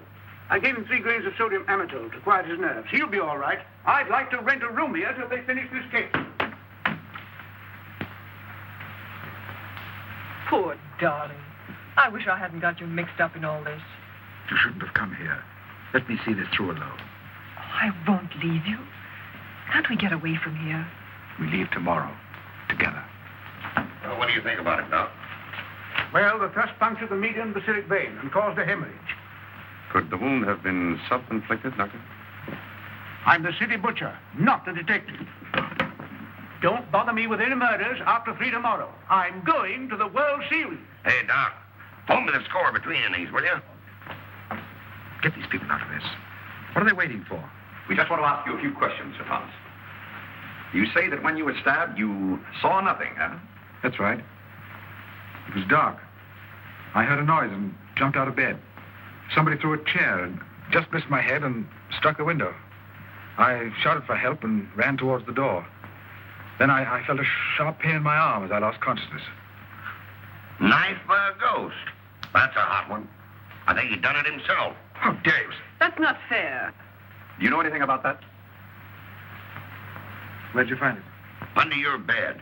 I gave him 3 grains of sodium amytal to quiet his nerves. He'll be all right. I'd like to rent a room here till they finish this case. Poor darling. I wish I hadn't got you mixed up in all this. You shouldn't have come here. Let me see this through alone. Oh, I won't leave you. Can't we get away from here? We leave tomorrow. Together. Well, what do you think about it, Doc? Well, the thrust punctured the median basilic vein and caused a hemorrhage. Could the wound have been self-inflicted, Doctor? I'm the city butcher, not the detective. Don't bother me with any murders after 3 tomorrow. I'm going to the World Series. Hey, Doc, phone me the score between these, will you? Get these people out of this. What are they waiting for? We just want to ask you a few questions, Sir Thomas. You say that when you were stabbed, you saw nothing, huh? That's right. It was dark. I heard a noise and jumped out of bed. Somebody threw a chair and just missed my head and struck the window. I shouted for help and ran towards the door. Then I felt a sharp pain in my arm as I lost consciousness. Knife by a ghost. That's a hot one. I think he done it himself. How dare you? That's not fair. Do you know anything about that? Where'd you find it? Under your bed.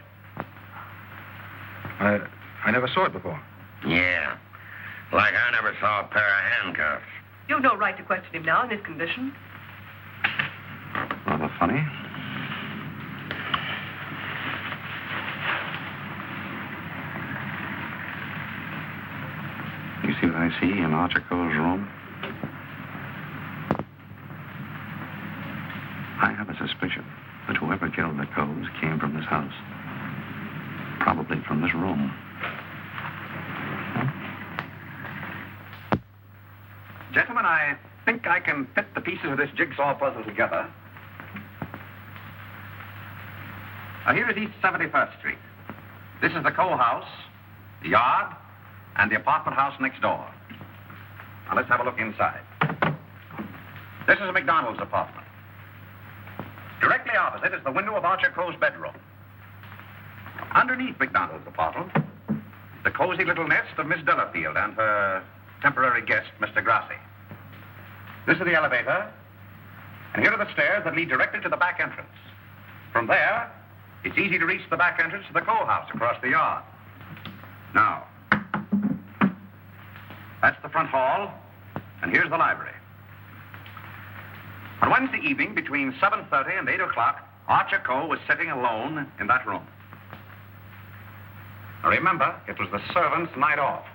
I never saw it before. Yeah. Like I never saw a pair of handcuffs. You've no right to question him now in this condition. Rather funny. You see what I see in Archer Coe's room? I have a suspicion that whoever killed the Coes came from this house. Probably from this room. Gentlemen, I think I can fit the pieces of this jigsaw puzzle together. Now, here is East 71st Street. This is the Coe house, the yard, and the apartment house next door. Now, let's have a look inside. This is McDonald's apartment. Directly opposite is the window of Archer Coe's bedroom. Underneath McDonald's apartment, the cozy little nest of Miss Delafield and her temporary guest, Mr. Grassi. This is the elevator, and here are the stairs that lead directly to the back entrance. From there, it's easy to reach the back entrance to the Coe house across the yard. Now, that's the front hall, and here's the library. On Wednesday evening, between 7:30 and 8 o'clock, Archer Coe was sitting alone in that room. Now remember, it was the servant's night off.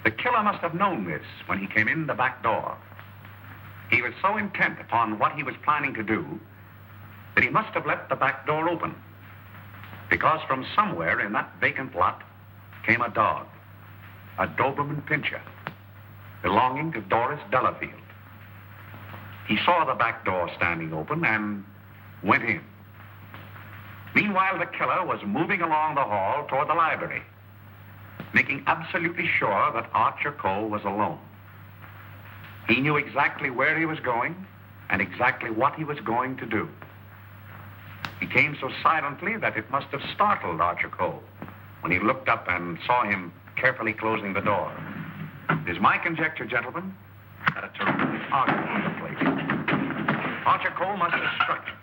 The killer must have known this when he came in the back door. He was so intent upon what he was planning to do that he must have left the back door open. Because from somewhere in that vacant lot came a dog, a Doberman Pinscher, belonging to Doris Delafield. He saw the back door standing open and went in. Meanwhile, the killer was moving along the hall toward the library, making absolutely sure that Archer Cole was alone. He knew exactly where he was going and exactly what he was going to do. He came so silently that it must have startled Archer Cole when he looked up and saw him carefully closing the door. It is my conjecture, gentlemen, that a terrific argument took place. Archer Cole must have struck him,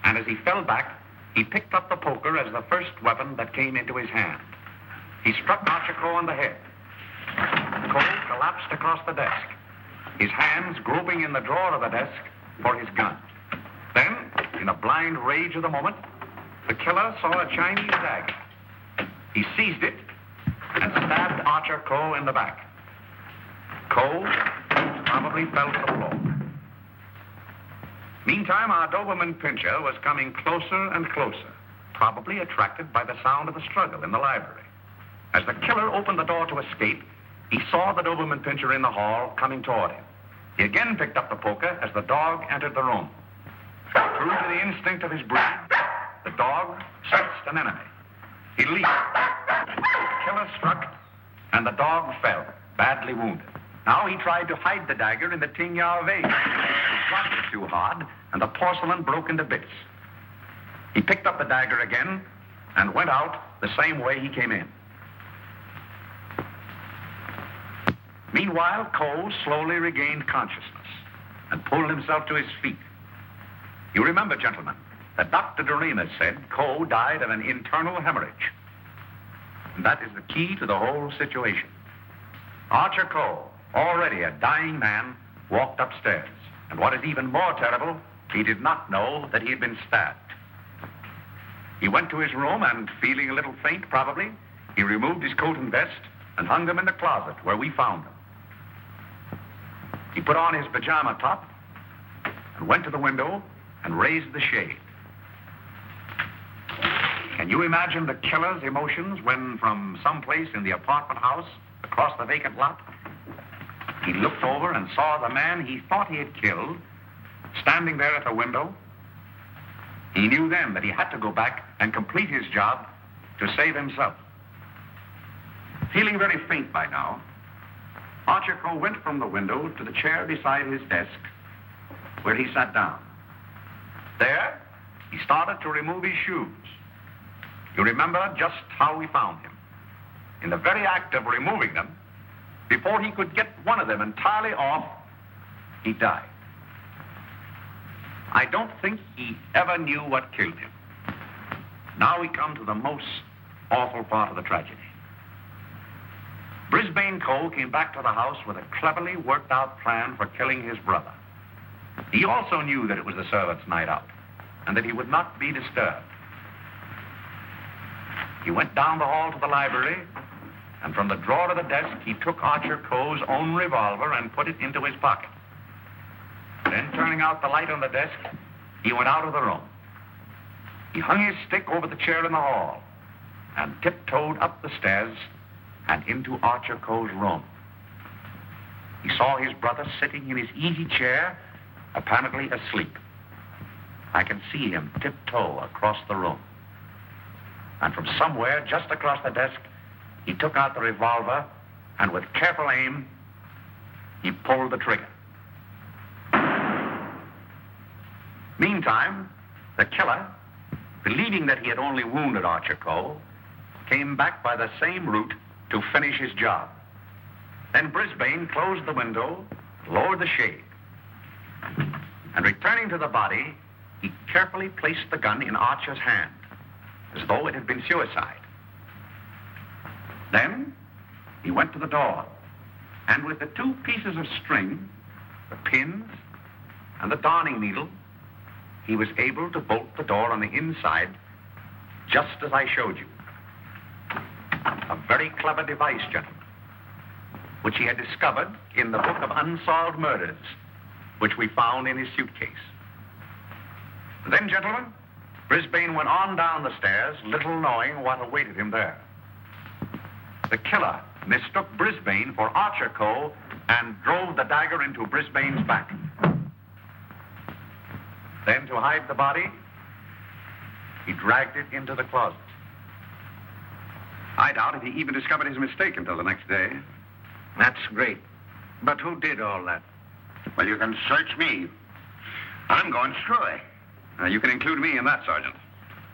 and as he fell back, he picked up the poker as the first weapon that came into his hand. He struck Archer Cole on the head. Cole collapsed across the desk, his hands groping in the drawer of the desk for his gun. Then, in a blind rage of the moment, the killer saw a Chinese dagger. He seized it and stabbed Archer Cole in the back. Cole probably fell to the floor. Meantime, our Doberman Pinscher was coming closer and closer, probably attracted by the sound of the struggle in the library. As the killer opened the door to escape, he saw the Doberman Pinscher in the hall coming toward him. He again picked up the poker as the dog entered the room. True to the instinct of his breed, the dog sensed an enemy. He leaped. The killer struck, and the dog fell, badly wounded. Now he tried to hide the dagger in the Tingya vase. He dropped it too hard, and the porcelain broke into bits. He picked up the dagger again and went out the same way he came in. Meanwhile, Cole slowly regained consciousness and pulled himself to his feet. You remember, gentlemen, that Dr. Doremus said Cole died of an internal hemorrhage. And that is the key to the whole situation. Archer Cole, already a dying man, walked upstairs. And what is even more terrible, he did not know that he had been stabbed. He went to his room and, feeling a little faint probably, he removed his coat and vest and hung them in the closet where we found them. He put on his pajama top and went to the window and raised the shade. Can you imagine the killer's emotions when, from someplace in the apartment house across the vacant lot, he looked over and saw the man he thought he had killed standing there at the window? He knew then that he had to go back and complete his job to save himself. Feeling very faint by now, Archer Cole went from the window to the chair beside his desk, where he sat down. There, he started to remove his shoes. You remember just how we found him. In the very act of removing them, before he could get one of them entirely off, he died. I don't think he ever knew what killed him. Now we come to the most awful part of the tragedy. Brisbane Cole came back to the house with a cleverly worked out plan for killing his brother. He also knew that it was the servants' night out and that he would not be disturbed. He went down the hall to the library, and from the drawer of the desk, he took Archer Cole's own revolver and put it into his pocket. Then, turning out the light on the desk, he went out of the room. He hung his stick over the chair in the hall and tiptoed up the stairs and into Archer Cole's room. He saw his brother sitting in his easy chair, apparently asleep. I can see him tiptoe across the room. And from somewhere just across the desk, he took out the revolver and with careful aim, he pulled the trigger. Meantime, the killer, believing that he had only wounded Archer Cole, came back by the same route to finish his job. Then Brisbane closed the window, lowered the shade, and returning to the body, he carefully placed the gun in Archer's hand, as though it had been suicide. Then he went to the door, and with the two pieces of string, the pins, and the darning needle, he was able to bolt the door on the inside, just as I showed you. A very clever device, gentlemen, which he had discovered in the book of unsolved murders, which we found in his suitcase. And then, gentlemen, Brisbane went on down the stairs, little knowing what awaited him there. The killer mistook Brisbane for Archer Coe and drove the dagger into Brisbane's back. Then, to hide the body, he dragged it into the closet. I doubt if he even discovered his mistake until the next day. That's great. But who did all that? Well, you can search me. I'm going screwy. You can include me in that, Sergeant.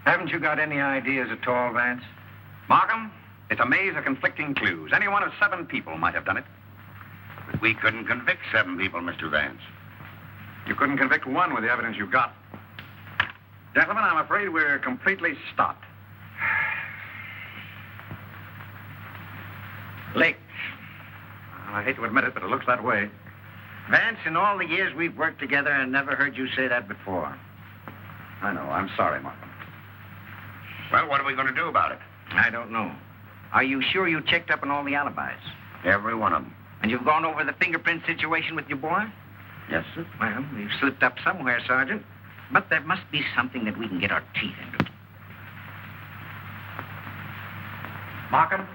Haven't you got any ideas at all, Vance? Markham, it's a maze of conflicting clues. Any one of 7 people might have done it. But we couldn't convict 7 people, Mr. Vance. You couldn't convict one with the evidence you've got. Gentlemen, I'm afraid we're completely stopped. Lake. I hate to admit it, but it looks that way. Vance, in all the years we've worked together, I never heard you say that before. I know. I'm sorry, Markham. Well, what are we going to do about it? I don't know. Are you sure you checked up on all the alibis? Every one of them. And you've gone over the fingerprint situation with your boy? Yes, sir. Well, we've slipped up somewhere, Sergeant. But there must be something that we can get our teeth into. Markham,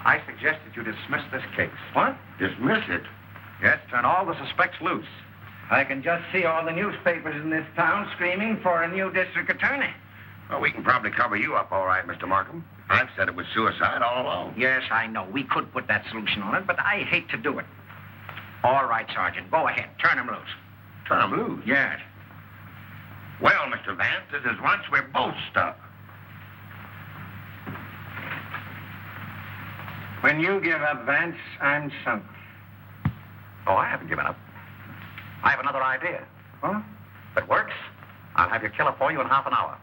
I suggest that you dismiss this case. What? Dismiss it? Yes, turn all the suspects loose. I can just see all the newspapers in this town screaming for a new district attorney. Well, we can probably cover you up all right, Mr. Markham. I've said it was suicide all along. Yes, I know. We could put that solution on it, but I hate to do it. All right, Sergeant. Go ahead. Turn him loose. Turn him loose? Yes. Well, Mr. Vance, this is once we're both stuck. When you give up, Vance, I'm sunk. Oh, I haven't given up. I have another idea. Huh? If it works, I'll have your killer for you in half an hour.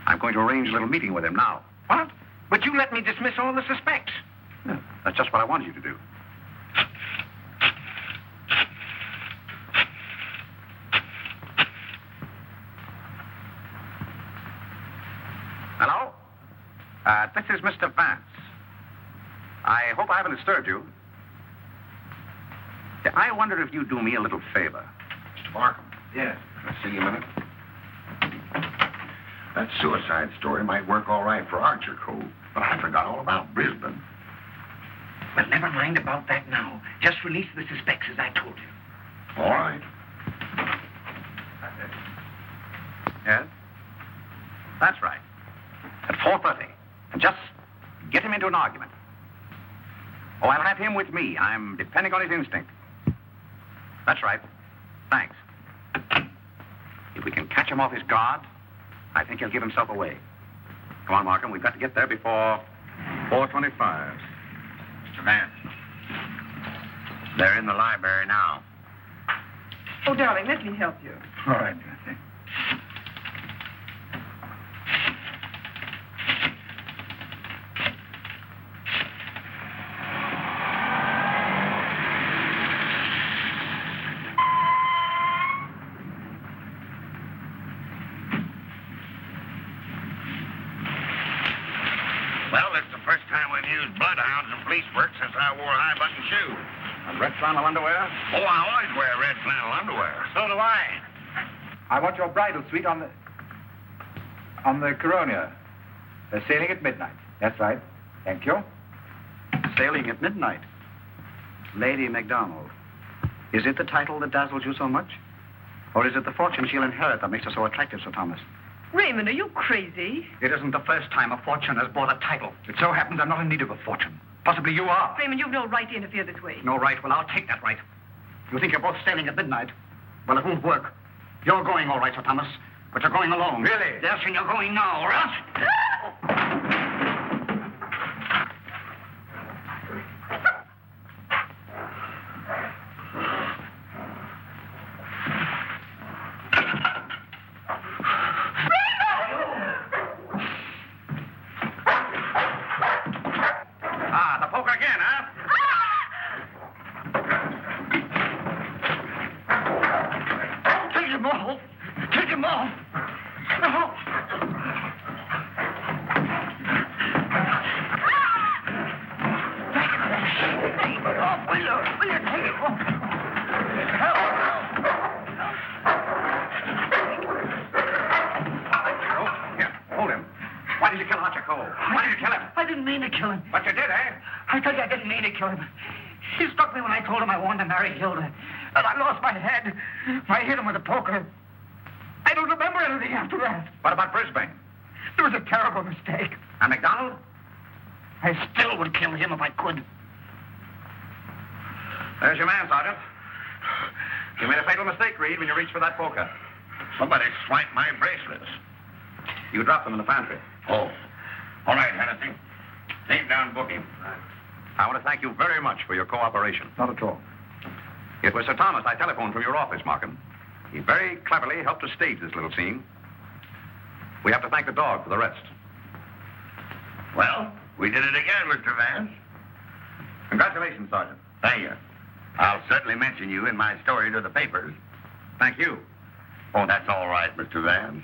I'm going to arrange a little meeting with him now. What? But you let me dismiss all the suspects. Yeah, that's just what I wanted you to do. Hello? This is Mr. Vance. I hope I haven't disturbed you. I wonder if you'd do me a little favor. Mr. Markham. Yes. I'll see you a minute. That suicide story might work all right for Archer Coe, but I forgot all about Brisbane. Well, never mind about that now. Just release the suspects as I told you. All right. Yes? That's right. At 4:30. And just get him into an argument. Oh, I'll have him with me. I'm depending on his instinct. That's right. Thanks. If we can catch him off his guard, I think he'll give himself away. Come on, Markham. We've got to get there before 4:25. Mr. Vance. They're in the library now. Oh, darling, let me help you. All right. Well, it's the first time we've used bloodhounds in police work since I wore high-button shoes. And red flannel underwear? Oh, I always wear red flannel underwear. So do I. I want your bridal suite on the Coroner. They're sailing at midnight. That's right. Thank you. Sailing at midnight. Lady MacDonald. Is it the title that dazzles you so much? Or is it the fortune she'll inherit that makes her so attractive, Sir Thomas? Raymond, are you crazy? It isn't the first time a fortune has bought a title. It so happens I'm not in need of a fortune. Possibly you are. Raymond, you've no right to interfere this way. No right? Well, I'll take that right. You think you're both sailing at midnight? Well, it won't work. You're going all right, Sir Thomas, but you're going alone. Really? Yes, and you're going now, or else... The poker again, huh? Take him off! Take him off! No! about your cold? Why did you kill him? I didn't mean to kill him. But you did, eh? I tell you, I didn't mean to kill him. He struck me when I told him I wanted to marry Hilda. And I lost my head. I hit him with a poker. I don't remember anything after that. What about Brisbane? It was a terrible mistake. And McDonald? I still would kill him if I could. There's your man, Sergeant. You made a fatal mistake, Reed, when you reached for that poker. Somebody swiped my bracelets. You dropped them in the pantry. Oh. All right, Hennessy. Take down booking. I want to thank you very much for your cooperation. Not at all. It was Sir Thomas I telephoned from your office, Markham. He very cleverly helped us stage this little scene. We have to thank the dog for the rest. Well, we did it again, Mr. Vance. Congratulations, Sergeant. Thank you. I'll certainly mention you in my story to the papers. Thank you. Oh, that's all right, Mr. Vance.